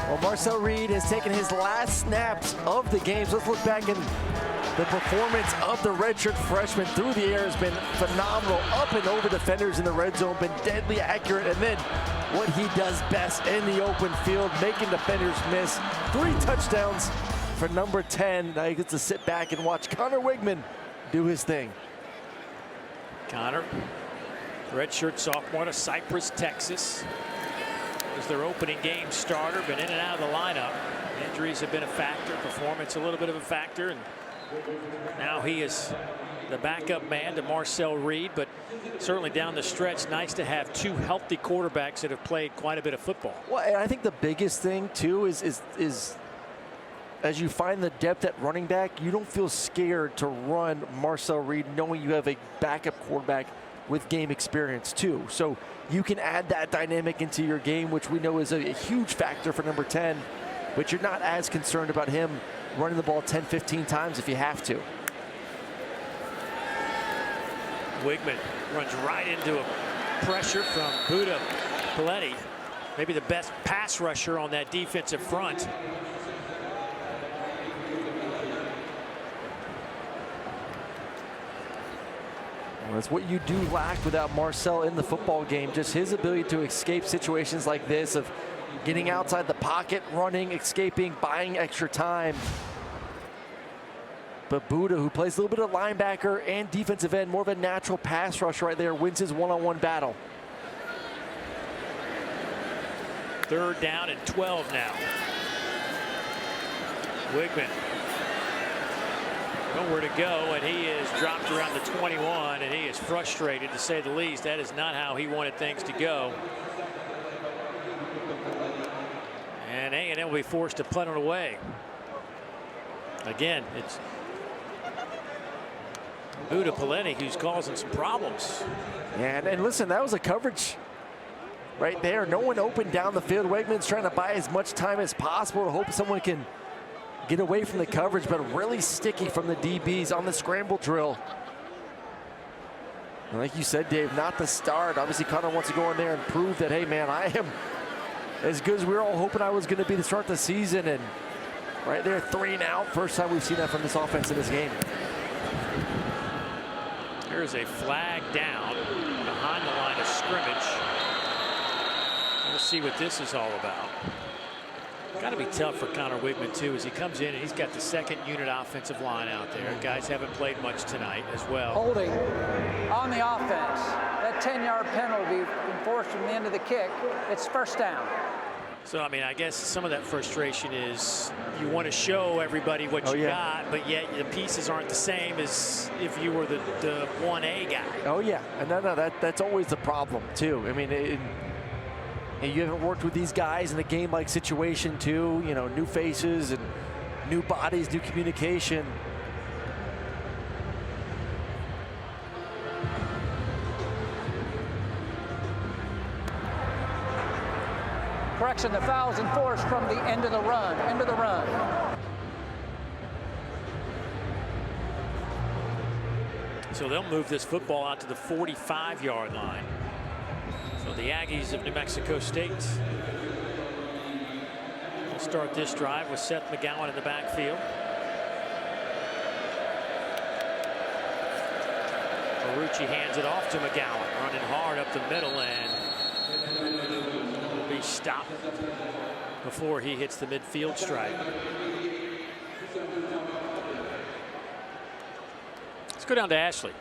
Well, Marcel Reed has taken his last snaps of the games. Let's look back in the performance of the redshirt freshman. Through the air has been phenomenal. Up and over defenders in the red zone, been deadly accurate. And then what he does best in the open field, making defenders miss. 3 touchdowns for number 10. Now he gets to sit back and watch Connor Wigman do his thing. Connor, redshirt sophomore to Cypress, Texas. Was their opening game starter, been in and out of the lineup. Injuries have been a factor, performance a little bit of a factor, and now he is the backup man to Marcel Reed. But certainly down the stretch, nice to have 2 healthy quarterbacks that have played quite a bit of football. Well, and I think the biggest thing too is as you find the depth at running back, you don't feel scared to run Marcel Reed knowing you have a backup quarterback with game experience too. So you can add that dynamic into your game, which we know is a huge factor for number 10, but you're not as concerned about him running the ball 10, 15 times if you have to. Wigman runs right into a pressure from Buda Paletti, maybe the best pass rusher on that defensive front. That's what you do lack without Marcel in the football game, just his ability to escape situations like this of getting outside the pocket, running, escaping, buying extra time. But Buda, who plays a little bit of linebacker and defensive end, more of a natural pass rush right there, wins his one-on-one battle. 3rd down and 12 now. Wigman. Nowhere to go, and he is dropped around the 21, and he is frustrated to say the least. That is not how he wanted things to go. And A&M will be forced to punt it away. Again, it's Buda Paletti who's causing some problems. And listen, that was a coverage right there. No one open down the field. Wigman's trying to buy as much time as possible to hope someone can get away from the coverage, but really sticky from the DBs on the scramble drill. And like you said, Dave, not the start. Obviously, Connor wants to go in there and prove that, hey, man, I am as good as we were all hoping I was going to be to start the season. And right there, 3 and out. First time we've seen that from this offense in this game. Here's a flag down behind the line of scrimmage. We'll see what this is all about. Got to be tough for Connor Wigman too, as he comes in and he's got the 2nd unit offensive line out there. Guys haven't played much tonight as well. Holding on the offense. That 10-yard penalty enforced from the end of the kick. It's 1st down. So I mean, I guess some of that frustration is you want to show everybody what you got, but yet the pieces aren't the same as if you were the 1A guy. Oh yeah, and no, that's always the problem too. I mean, and you haven't worked with these guys in a game-like situation too. You know, new faces and new bodies, new communication. Correction, the foul's enforced from the end of the run. End of the run. So they'll move this football out to the 45-yard line. So the Aggies of New Mexico State will start this drive with Seth McGowan in the backfield. Marucci hands it off to McGowan, running hard up the middle, and will be stopped before he hits the midfield stripe. Let's go down to Ashley.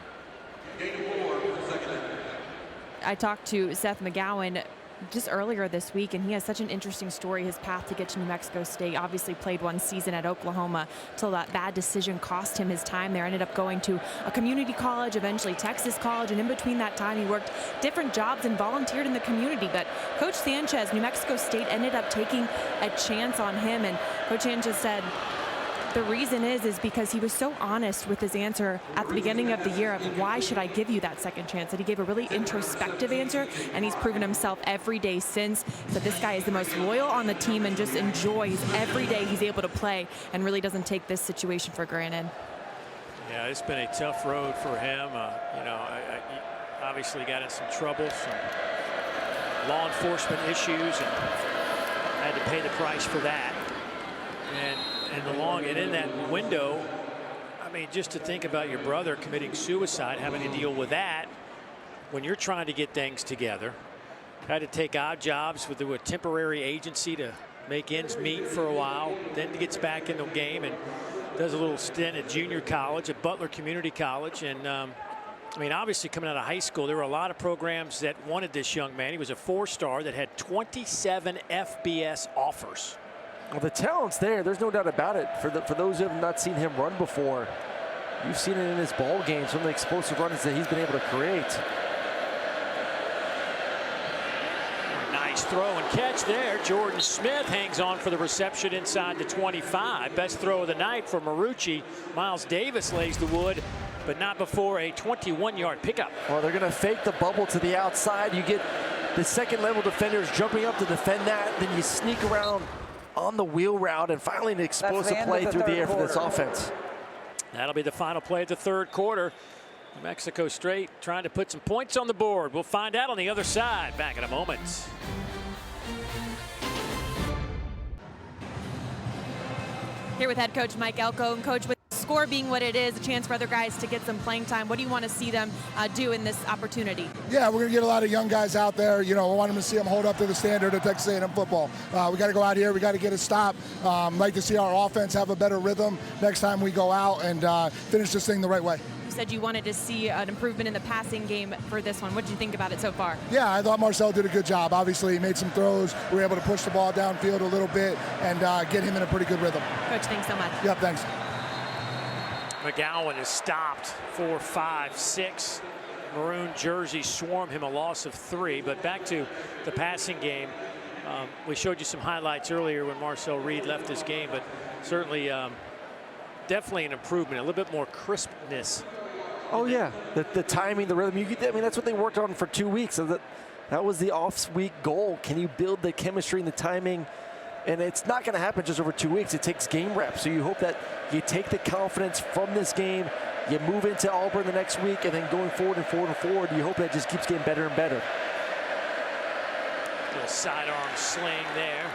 I talked to Seth McGowan just earlier this week, and he has such an interesting story. His path to get to New Mexico State, obviously played 1 season at Oklahoma till that bad decision cost him his time there. Ended up going to a community college, eventually Texas College, and in between that time he worked different jobs and volunteered in the community. But Coach Sanchez, New Mexico State ended up taking a chance on him, and Coach Sanchez said, The reason is because he was so honest with his answer at the beginning of the year of why should I give you that second chance, and he gave a really introspective answer, and he's proven himself every day since. So this guy is the most loyal on the team and just enjoys every day he's able to play and really doesn't take this situation for granted. Yeah, it's been a tough road for him. You know, he obviously got in some trouble, some law enforcement issues, and had to pay the price for that. And in that window, I mean, just to think about your brother committing suicide, having to deal with that when you're trying to get things together. Had to take odd jobs with a temporary agency to make ends meet for a while. Then he gets back in the game and does a little stint at junior college at Butler Community College. And I mean, obviously coming out of high school, there were a lot of programs that wanted this young man. He was a 4-star that had 27 FBS offers. Well, the talent's there. There's no doubt about it. For those who have not seen him run before, you've seen it in his ball games, some of the explosive runs that he's been able to create. Nice throw and catch there. Jordan Smith hangs on for the reception inside the 25. Best throw of the night for Marucci. Miles Davis lays the wood, but not before a 21-yard pickup. Well, they're going to fake the bubble to the outside. You get the second-level defenders jumping up to defend that. Then you sneak around on the wheel route, and finally an explosive play through the air for this offense. That'll be the final play of the third quarter. New Mexico State trying to put some points on the board. We'll find out on the other side. Back in a moment. Here with head coach Mike Elko. And coach, with the score being what it is, a chance for other guys to get some playing time, what do you want to see them do in this opportunity? Yeah, we're going to get a lot of young guys out there. You know, we want them to see them hold up to the standard of Texas A&M football. We got to go out here. We got to get a stop. Like to see our offense have a better rhythm next time we go out and finish this thing the right way. You said you wanted to see an improvement in the passing game for this one. What did you think about it so far? Yeah, I thought Marcel did a good job. Obviously, he made some throws. We were able to push the ball downfield a little bit and get him in a pretty good rhythm. Coach, thanks so much. Yep, thanks. McGowan is stopped 4, 5, 6. Maroon jerseys swarm him, a loss of 3. But back to the passing game. We showed you some highlights earlier when Marcel Reed left this game, but certainly definitely an improvement, a little bit more crispness. Oh yeah, the timing, the rhythm. I mean, that's what they worked on for 2 weeks. So that was the off-week goal. Can you build the chemistry and the timing? And it's not going to happen just over 2 weeks. It takes game reps. So you hope that you take the confidence from this game, you move into Auburn the next week, and then going forward and forward and forward, you hope that just keeps getting better and better. Little sidearm sling there.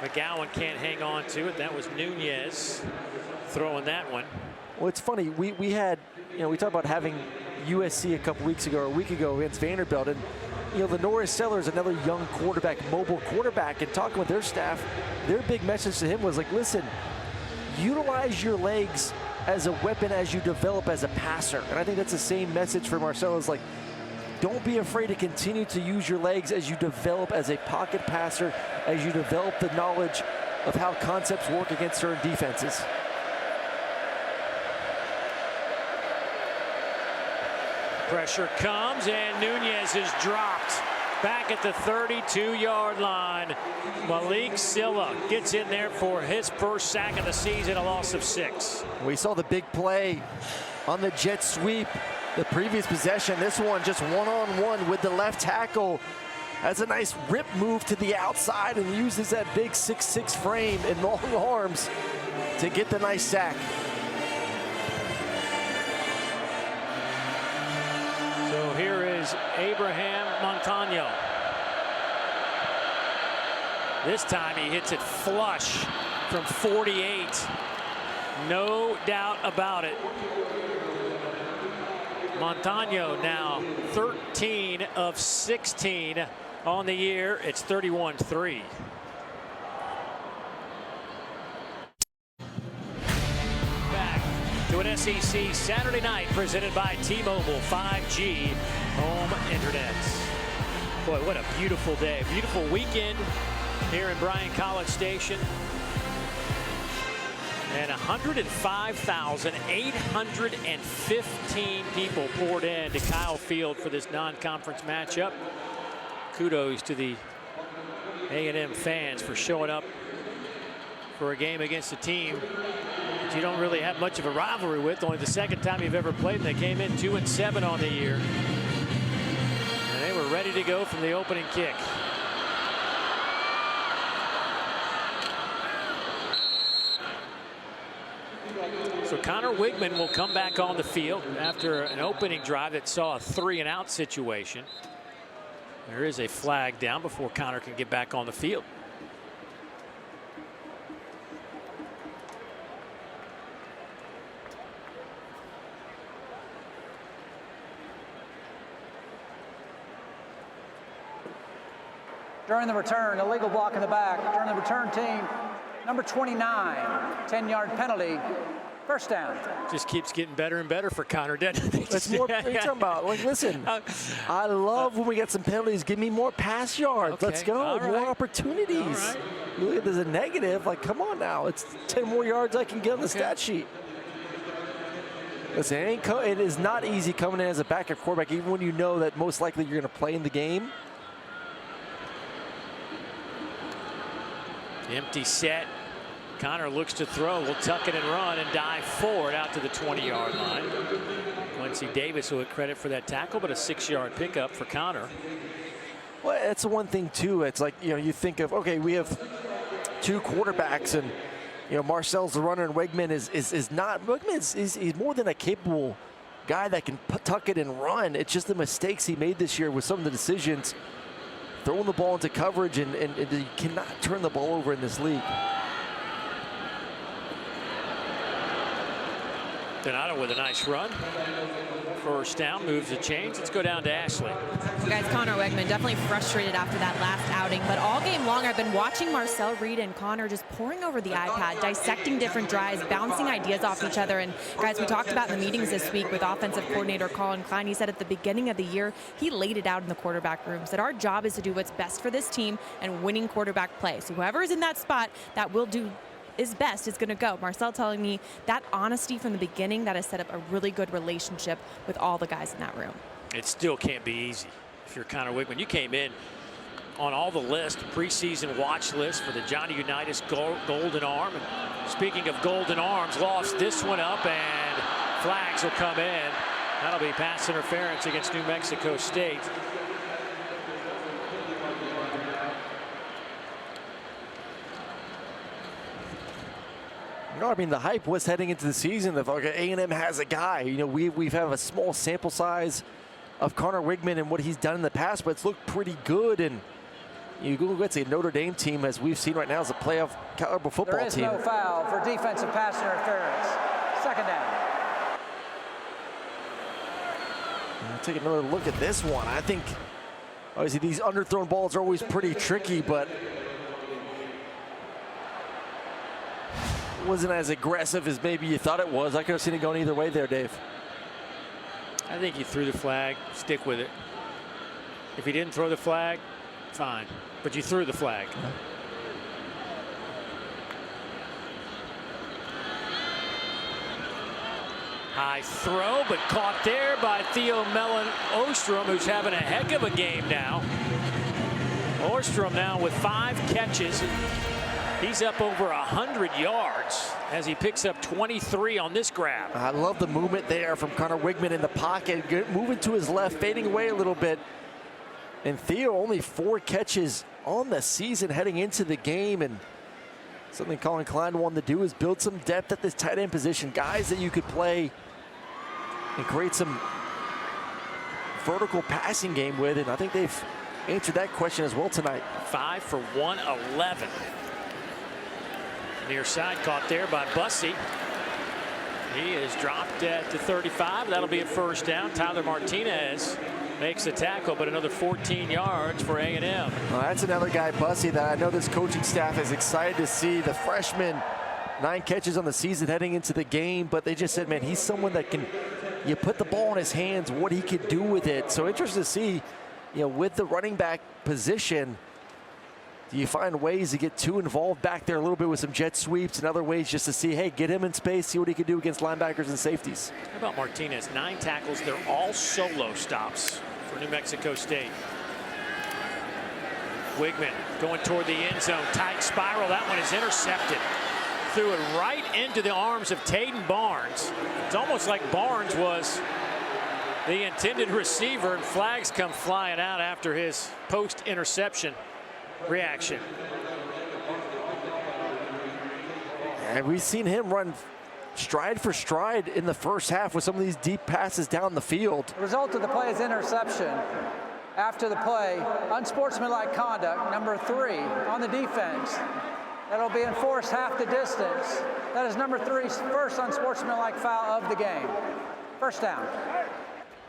McGowan can't hang on to it. That was Nunez throwing that one. Well, it's funny. We had, you know, we talked about having USC a week ago against Vanderbilt, and you know, Lenore Sellers, another young quarterback, mobile quarterback, and talking with their staff, their big message to him was like, listen, utilize your legs as a weapon as you develop as a passer. And I think that's the same message for Marcel. Is like, don't be afraid to continue to use your legs as you develop as a pocket passer, as you develop the knowledge of how concepts work against certain defenses. Pressure comes, and Nunez is dropped back at the 32-yard line. Malik Silla gets in there for his first sack of the season, a loss of 6. We saw the big play on the jet sweep the previous possession. This one just one-on-one with the left tackle. That's a nice rip move to the outside and uses that big 6'6" frame and long arms to get the nice sack. So here is Abraham Montano. This time he hits it flush from 48. No doubt about it. Montano now 13 of 16 on the year. It's 31-3. Back to an SEC Saturday night presented by T-Mobile 5G home internet. Boy, what a beautiful day. Beautiful weekend here in Bryan College Station. And 105,815 people poured in to Kyle Field for this non-conference matchup. Kudos to the A&M fans for showing up for a game against a team that you don't really have much of a rivalry with. Only the second time you've ever played, and they came in 2-7 on the year. And they were ready to go from the opening kick. So Connor Wigman will come back on the field after an opening drive that saw a 3-and-out situation. There is a flag down before Connor can get back on the field. During the return, illegal block in the back. During the return team, number 29, 10-yard penalty. First down. Just keeps getting better and better for Connor, doesn't it? That's more. What are you talking about? Like, listen, I love when we get some penalties. Give me more pass yards. Okay. Let's go. More opportunities. Look at there's a negative. Like, come on now. It's 10 more yards I can get on the stat sheet. Listen, it is not easy coming in as a backup quarterback, even when you know that most likely you're going to play in the game. Empty set. Connor looks to throw, will tuck it and run and dive forward out to the 20-yard line. Quincy Davis will get credit for that tackle, but a 6-yard pickup for Connor. Well, that's the one thing too. It's like, you think of, okay, we have two quarterbacks, and Marcel's the runner, and Wigman is not. Wigman is he's more than a capable guy that can tuck it and run. It's just the mistakes he made this year with some of the decisions, throwing the ball into coverage, and you cannot turn the ball over in this league. Donato with a nice run. First down, moves the chains. Let's go down to Ashley. Guys, Connor Wigman definitely frustrated after that last outing, but all game long I've been watching Marcel Reed and Connor just poring over the iPad, dissecting different drives, bouncing ideas off each other. And guys, we talked about in the meetings this week with offensive coordinator Colin Klein. He said at the beginning of the year, he laid it out in the quarterback room, said our job is to do what's best for this team and winning quarterback play. So whoever is in that spot that will do is best is going to go. Marcel telling me that honesty from the beginning, that has set up a really good relationship with all the guys in that room. It still can't be easy if you're Connor Wigman. You came in on all the list, preseason watch list for the Johnny Unitas Golden Arm. And speaking of Golden Arms, lost this one up, and flags will come in. That'll be pass interference against New Mexico State. I mean, the hype was heading into the season of, okay, A&M has a guy. We've had a small sample size of Connor Wigman and what he's done in the past, but it's looked pretty good. And you go against a Notre Dame team, as we've seen right now, as a playoff caliber football team. There is no foul for defensive pass interference. Second down. We'll take another look at this one. I think, obviously, these underthrown balls are always pretty tricky, but wasn't as aggressive as maybe you thought it was. I could have seen it going either way there, Dave. I think you threw the flag, stick with it. If you didn't throw the flag, fine, but you threw the flag. High throw, but caught there by Theo Mellon Ostrom, who's having a heck of a game now. Ostrom now with 5 catches. He's up over 100 yards as he picks up 23 on this grab. I love the movement there from Connor Wigman in the pocket, moving to his left, fading away a little bit. And Theo only 4 catches on the season heading into the game. And something Colin Klein wanted to do is build some depth at this tight end position. Guys that you could play and create some vertical passing game with. And I think they've answered that question as well tonight. 5 for 111. Near side caught there by Bussey. He is dropped at the 35. That'll be a first down. Tyler Martinez makes the tackle, but another 14 yards for A&M. Well, that's another guy, Bussey, that I know this coaching staff is excited to see. The freshman, 9 catches on the season heading into the game, but they just said, man, he's someone that can, you put the ball in his hands, what he could do with it. So interesting to see, with the running back position, do you find ways to get too involved back there a little bit with some jet sweeps and other ways just to see, hey, get him in space, see what he can do against linebackers and safeties? How about Martinez? 9 tackles. They're all solo stops for New Mexico State. Wigman going toward the end zone. Tight spiral. That one is intercepted. threw it right into the arms of Taden Barnes. It's almost like Barnes was the intended receiver, and flags come flying out after his post-interception reaction. And we've seen him run stride for stride in the first half with some of these deep passes down the field. The result of the play is interception. After the play, unsportsmanlike conduct, number 3 on the defense. That'll be enforced half the distance. That is number 3's first unsportsmanlike foul of the game. First down.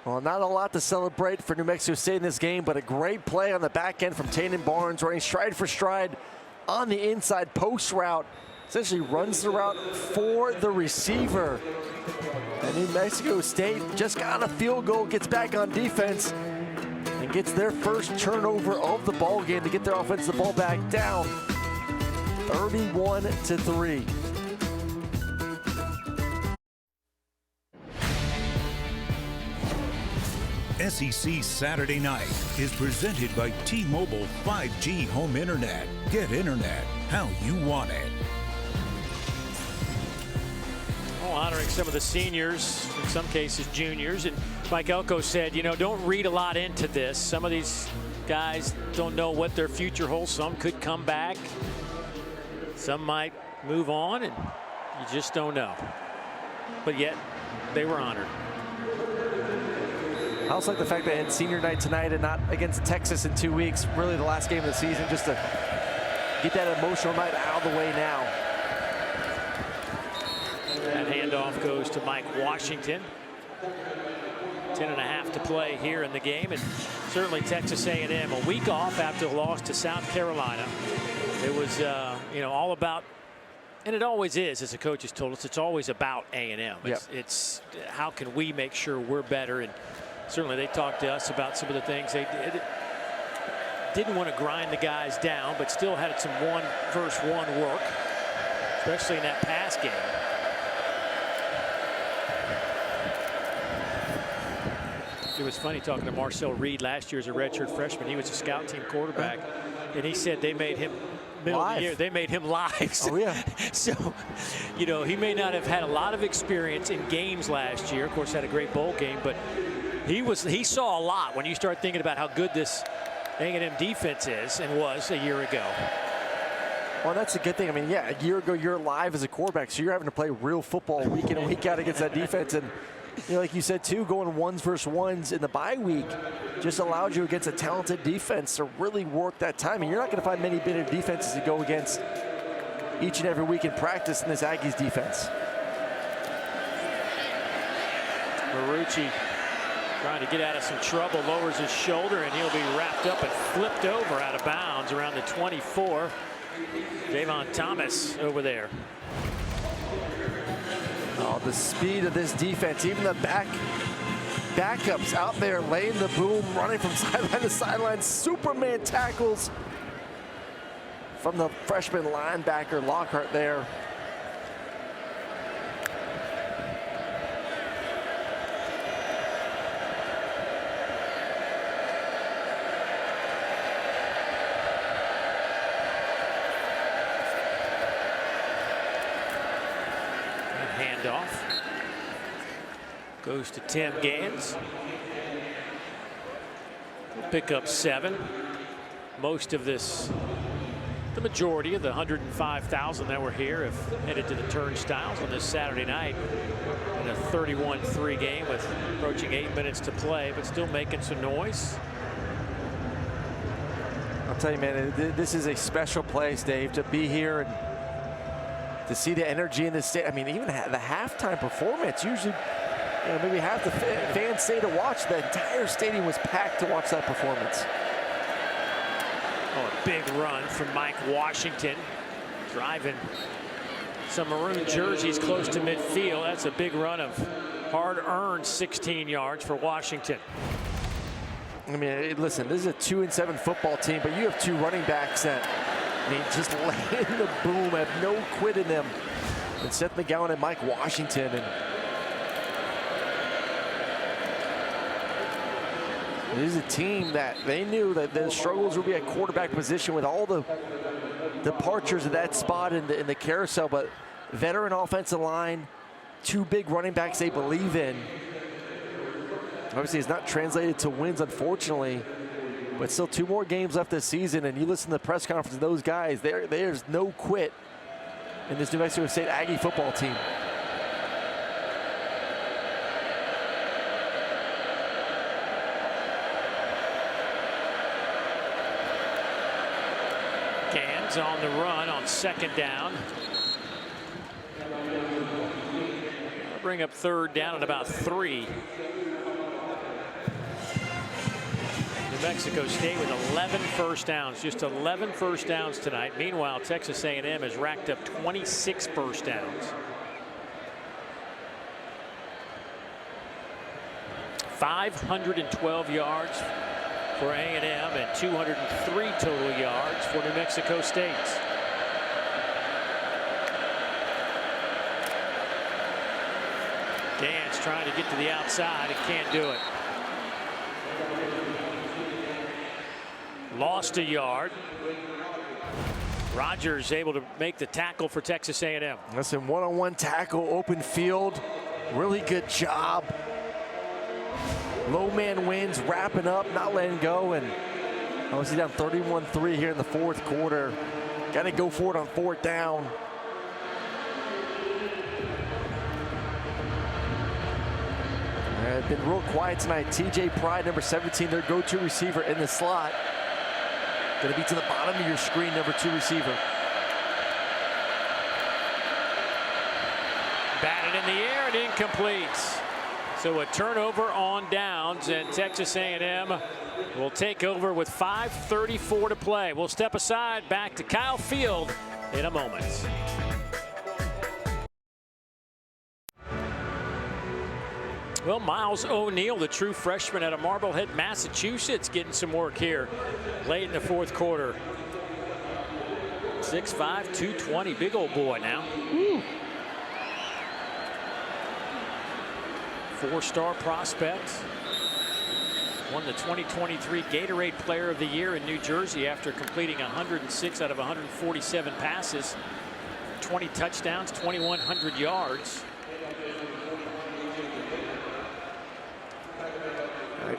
Well, not a lot to celebrate for New Mexico State in this game, but a great play on the back end from Taden Barnes, running stride for stride on the inside post route. Essentially runs the route for the receiver. And New Mexico State just got a field goal, gets back on defense, and gets their first turnover of the ball game to get their offensive ball back down 31-3. SEC Saturday Night is presented by T-Mobile 5G Home Internet. Get internet how you want it. Honoring some of the seniors, in some cases juniors, and Mike Elko said, you know, don't read a lot into this. Some of these guys don't know what their future holds. Some could come back. Some might move on, and you just don't know. But yet, they were honored. I also like the fact they had senior night tonight and not against Texas in 2 weeks. Really the last game of the season, just to get that emotional night out of the way now. That handoff goes to Mike Washington. 10.5 to play here in the game, and certainly Texas A&M a week off after the loss to South Carolina. It was you know, all about, and it always is, as the coaches told us, it's always about A&M. It's how can we make sure we're better, and certainly they talked to us about some of the things they did. Didn't want to grind the guys down, but still had some 1-versus-1 work, especially in that pass game. It was funny talking to Marcel Reed last year as a redshirt freshman. He was a scout team quarterback, and he said they made him middle of the year. They made him live. Oh yeah. So, you know, he may not have had a lot of experience in games last year. Of course, had a great bowl game, but he saw a lot when you start thinking about how good this A&M defense is and was a year ago. Well, that's a good thing. I mean, yeah, a year ago you're live as a quarterback, so you're having to play real football week in and week out against that defense. And you know, like you said too, going 1-versus-1 in the bye week just allowed you against a talented defense to really work that time. And you're not going to find many better defenses to go against each and every week in practice in this Aggies defense. Marucci trying to get out of some trouble, lowers his shoulder, and he'll be wrapped up and flipped over out of bounds around the 24. Javon Thomas over there. Oh, the speed of this defense, even the backups out there laying the boom, running from sideline to sideline. Superman tackles from the freshman linebacker Lockhart there. Handoff goes to Tim Gans. He'll pick up 7. Most of this, the majority of the 105,000 that were here have headed to the turnstiles on this Saturday night in a 31-3 game with approaching 8 minutes to play, but still making some noise. I'll tell you, man, this is a special place, Dave, to be here and to see the energy in the state. I mean, even the halftime performance, usually, you know, maybe half the fans stay to watch. The entire stadium was packed to watch that performance. Oh, a big run from Mike Washington, driving some maroon jerseys close to midfield. That's a big run of hard-earned 16 yards for Washington. I mean, listen, this is a 2-7 football team, but you have 2 running backs that, I mean, just laying the boom, have no quit in them. And Seth McGowan and Mike Washington. And this is a team that they knew that the struggles would be at quarterback position with all the departures of that spot in the carousel. But veteran offensive line, 2 big running backs they believe in. Obviously, it's not translated to wins, unfortunately, but still 2 more games left this season, and you listen to the press conference of those guys, there's no quit in this New Mexico State Aggie football team. Gans on the run on 2nd down. I'll bring up 3rd down at about 3. New Mexico State with 11 first downs, just 11 first downs tonight. Meanwhile, Texas A&M has racked up 26 first downs. 512 yards for A&M and 203 total yards for New Mexico State. Gans trying to get to the outside and can't do it. Lost a yard. Rogers able to make the tackle for Texas A&M. Listen, one-on-one tackle, open field, really good job. Low man wins, wrapping up, not letting go, and obviously down 31-3 here in the 4th quarter. Got to go for it on 4th down. Been real quiet tonight. TJ Pride, number 17, their go-to receiver in the slot. Going to be to the bottom of your screen, number 2 receiver. Batted in the air and incomplete. So a turnover on downs, and Texas A&M will take over with 5:34 to play. We'll step aside, back to Kyle Field in a moment. Well, Miles O'Neill, the true freshman out of Marblehead, Massachusetts, getting some work here late in the 4th quarter. 6'5", 220, big old boy now. Woo. 4-star prospect. Won the 2023 Gatorade Player of the Year in New Jersey after completing 106 out of 147 passes, 20 touchdowns, 2,100 yards.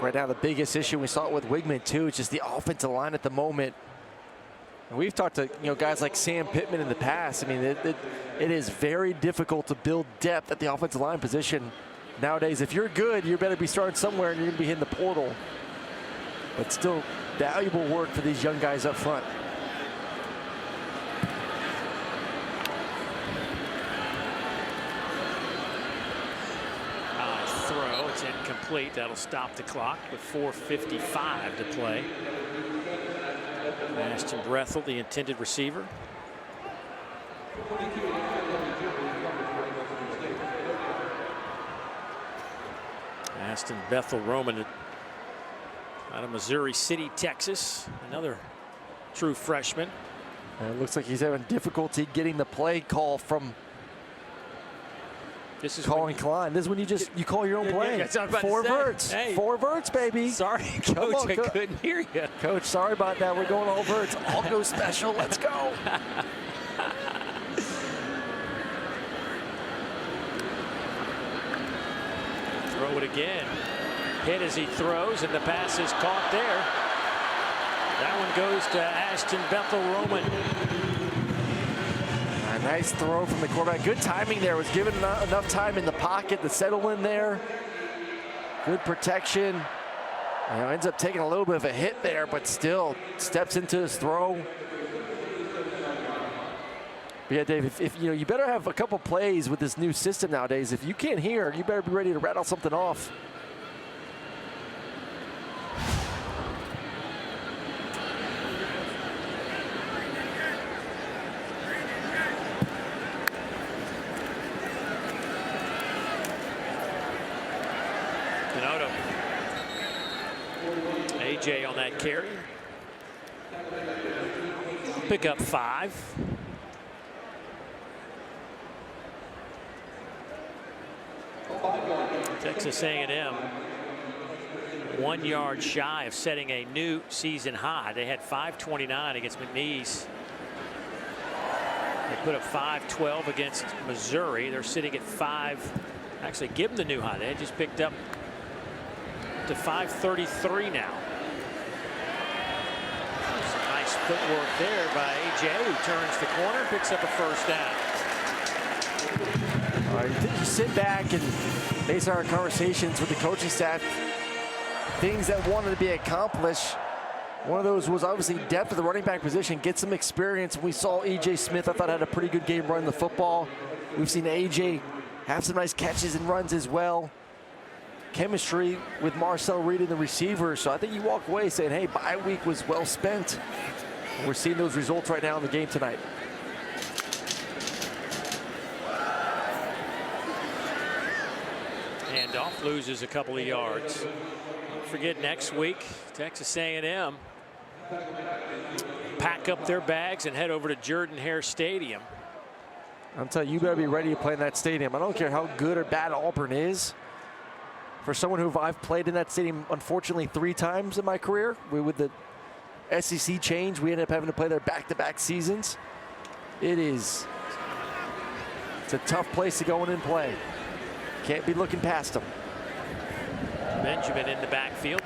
Right now, the biggest issue, we saw it with Wigman too, is just the offensive line at the moment. And we've talked to guys like Sam Pittman in the past. I mean, it is very difficult to build depth at the offensive line position nowadays. If you're good, you better be starting somewhere, and you're going to be hitting the portal. But still, valuable work for these young guys up front. Throw, it's incomplete. That'll stop the clock with 4:55 to play. Ashton Brethel, the intended receiver. Aston Bethel Roman out of Missouri City, Texas. Another true freshman. And it looks like he's having difficulty getting the play call from Colin Klein. This is when you call your own play. Yeah, 4 verts. Hey. 4 verts, baby. Sorry, Coach, I couldn't hear you. Coach, sorry about that. We're going all verts. All go special. Let's go. Throw it again. Hit as he throws, and the pass is caught there. That one goes to Ashton Bethel Roman. A nice throw from the quarterback. Good timing there. Was given enough time in the pocket to settle in there. Good protection. Ends up taking a little bit of a hit there, but still steps into his throw. But yeah, Dave, if you better have a couple plays with this new system nowadays. If you can't hear, you better be ready to rattle something off. AJ on that carry. Pick up 5. Texas A&M 1 yard shy of setting a new season high. They had 529 against McNeese They put up 5-12 against Missouri. They're sitting at 5. Actually, give them the new high. They had just picked up to 533 now. Some nice footwork there by A.J., who turns the corner and picks up a first down. All right, you sit back and based on our conversations with the coaching staff, things that wanted to be accomplished. One of those was obviously depth of the running back position, get some experience. We saw E.J. Smith, I thought, had a pretty good game running the football. We've seen A.J. have some nice catches and runs as well. Chemistry with Marcel Reed and the receiver. So I think you walk away saying, hey, bye week was well spent. And we're seeing those results right now in the game tonight. Handoff loses a couple of yards. Don't forget next week, Texas A&M pack up their bags and head over to Jordan-Hare Stadium. I'm telling you, you better be ready to play in that stadium. I don't care how good or bad Auburn is. For someone who I've played in that stadium, unfortunately, 3 times in my career, with the SEC change, we ended up having to play there back-to-back seasons. It's a tough place to go in and play. Can't be looking past them. Benjamin in the backfield.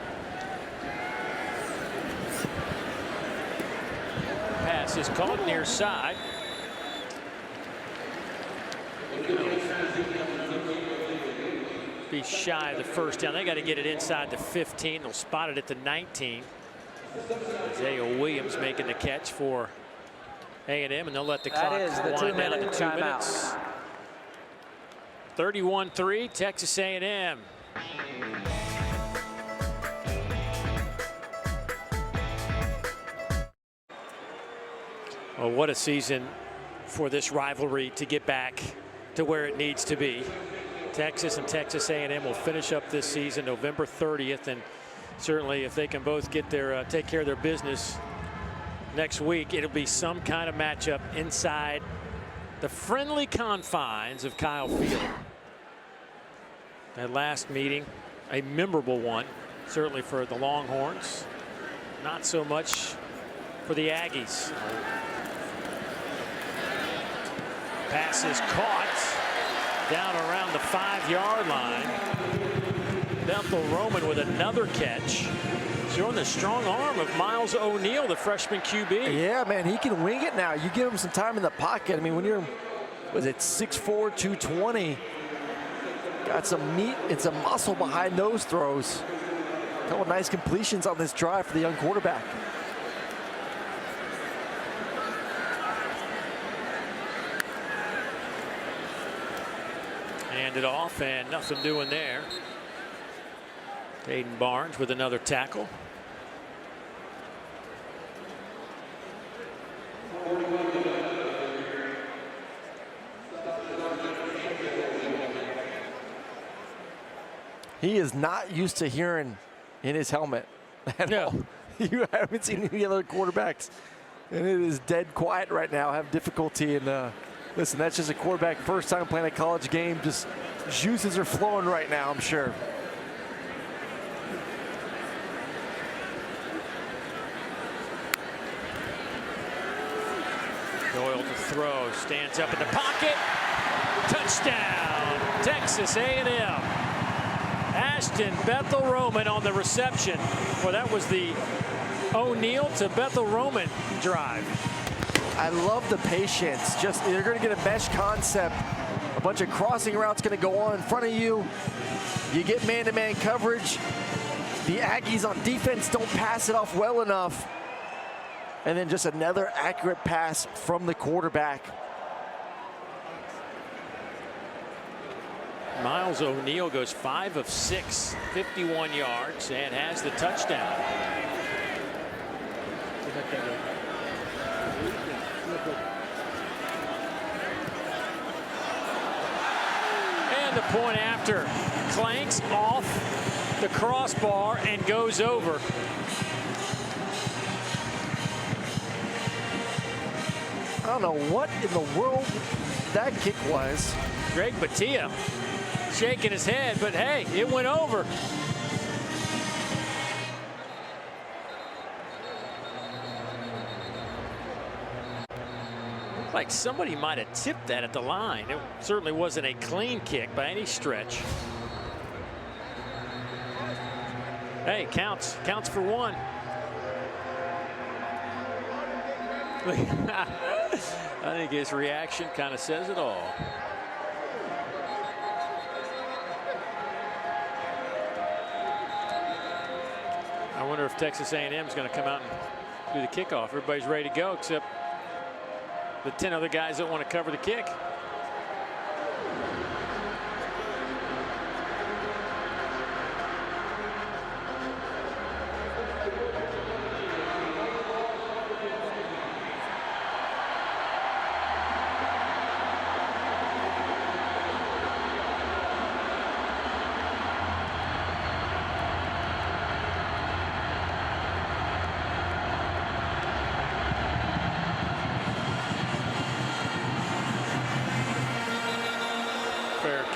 Pass is caught near side. Be shy of the first down. They got to get it inside the 15. They'll spot it at the 19. Isaiah Williams making the catch for A&M, and they'll let the clock wind down to 2 minutes. 31-3, Texas A&M. Well, what a season for this rivalry to get back to where it needs to be. Texas and Texas A&M will finish up this season November 30th, and certainly if they can both get their take care of their business next week, it'll be some kind of matchup inside the friendly confines of Kyle Field. That last meeting, a memorable one, certainly for the Longhorns, not so much for the Aggies. Pass is caught down around the 5-yard line. Bethel Roman with another catch, showing the strong arm of Miles O'Neill, the freshman QB. Yeah, man, he can wing it now. You give him some time in the pocket. I mean, when you're, was it 6'4", 220, got some meat and some muscle behind those throws. A couple nice completions on this drive for the young quarterback. Hand it off, and nothing doing there. Hayden Barnes with another tackle. He is not used to hearing in his helmet at all. You haven't seen any other quarterbacks, and it is dead quiet right now. Have difficulty, and listen, that's just a quarterback first time playing a college game. Just juices are flowing right now, I'm sure. Doyle to throw, stands up in the pocket. Touchdown, Texas A&M. Ashton Bethel Roman on the reception. Well, that was the O'Neill to Bethel Roman drive. I love the patience. Just, they're going to get a mesh concept. A bunch of crossing routes going to go on in front of you. You get man-to-man coverage. The Aggies on defense don't pass it off well enough. And then just another accurate pass from the quarterback. Miles O'Neill goes 5 of 6, 51 yards, and has the touchdown. And the point after clanks off the crossbar and goes over. I don't know what in the world that kick was. Greg Batia shaking his head, but hey, it went over. like somebody might have tipped that at the line. It certainly wasn't a clean kick by any stretch. Hey, counts for one. I think his reaction kind of says it all. I wonder if Texas A&M is going to come out and do the kickoff. Everybody's ready to go except the 10 other guys that want to cover the kick.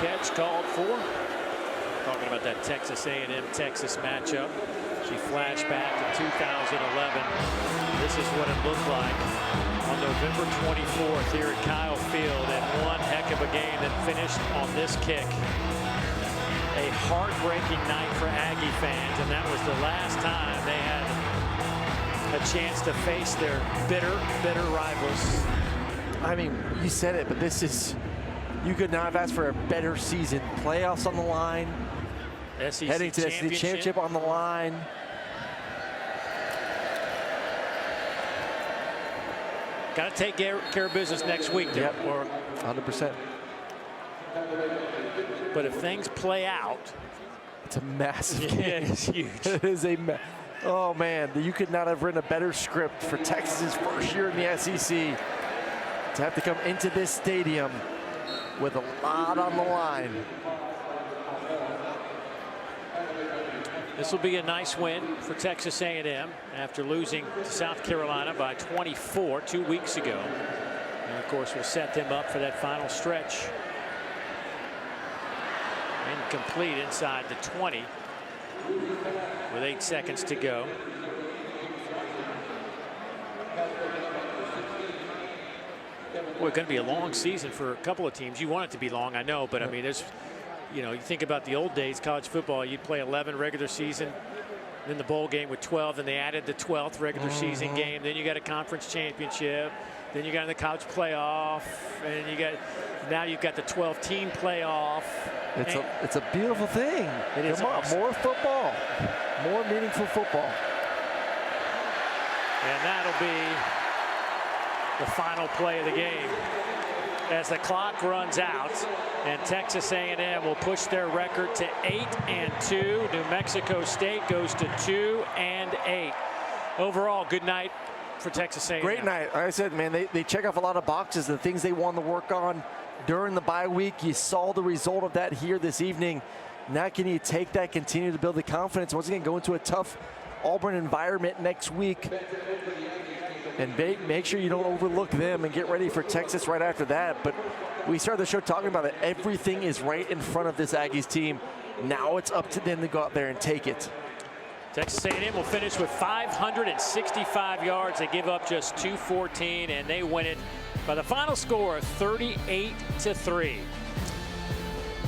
Catch called for. Talking about that Texas A&M Texas matchup. She flashed back to 2011. This is what it looked like on November 24th here at Kyle Field, and one heck of a game that finished on this kick. A heartbreaking night for Aggie fans, and that was the last time they had a chance to face their bitter rivals. I mean, you said it, but this is, you could not have asked for a better season. Playoffs on the line. SEC heading to the SEC championship on the line. Got to take care of business next week. Yep, or 100%. But if things play out, it's a massive game. Yeah, it's huge. It is a oh man, you could not have written a better script for Texas's first year in the SEC to have to come into this stadium with a lot on the line. This will be a nice win for Texas A&M after losing to South Carolina by 24 2 weeks ago. And of course, will set them up for that final stretch. Incomplete inside the 20 with 8 seconds to go. Boy, it's going to be a long season for a couple of teams. You want it to be long, I know, but I mean, there's, you know, you think about the old days, college football, you'd play 11 regular season, then the bowl game with 12, and they added the 12th regular season game. Then you got a conference championship. Then you got in the college playoff, and now you've got the 12-team playoff. It's a beautiful thing. It is awesome. More football, more meaningful football. And that'll be the final play of the game as the clock runs out, and Texas A&M will push their record to 8-2. New Mexico State goes to 2-8. Overall, good night for Texas A&M. Great night. Like I said, man, they check off a lot of boxes, the things they wanted to work on during the bye week. You saw the result of that here this evening. Now can you take that, continue to build the confidence, once again go into a tough Auburn environment next week, and make sure you don't overlook them and get ready for Texas right after that. But we started the show talking about it. Everything is right in front of this Aggies team. Now it's up to them to go out there and take it. Texas A&M will finish with 565 yards. They give up just 214, and they win it by the final score of 38-3.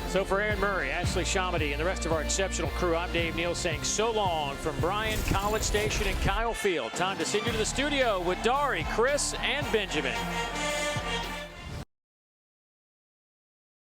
So for Aaron Murray, Ashley Shamady, and the rest of our exceptional crew, I'm Dave Neal saying so long from Bryan, College Station, and Kyle Field. Time to send you to the studio with Dari, Chris, and Benjamin.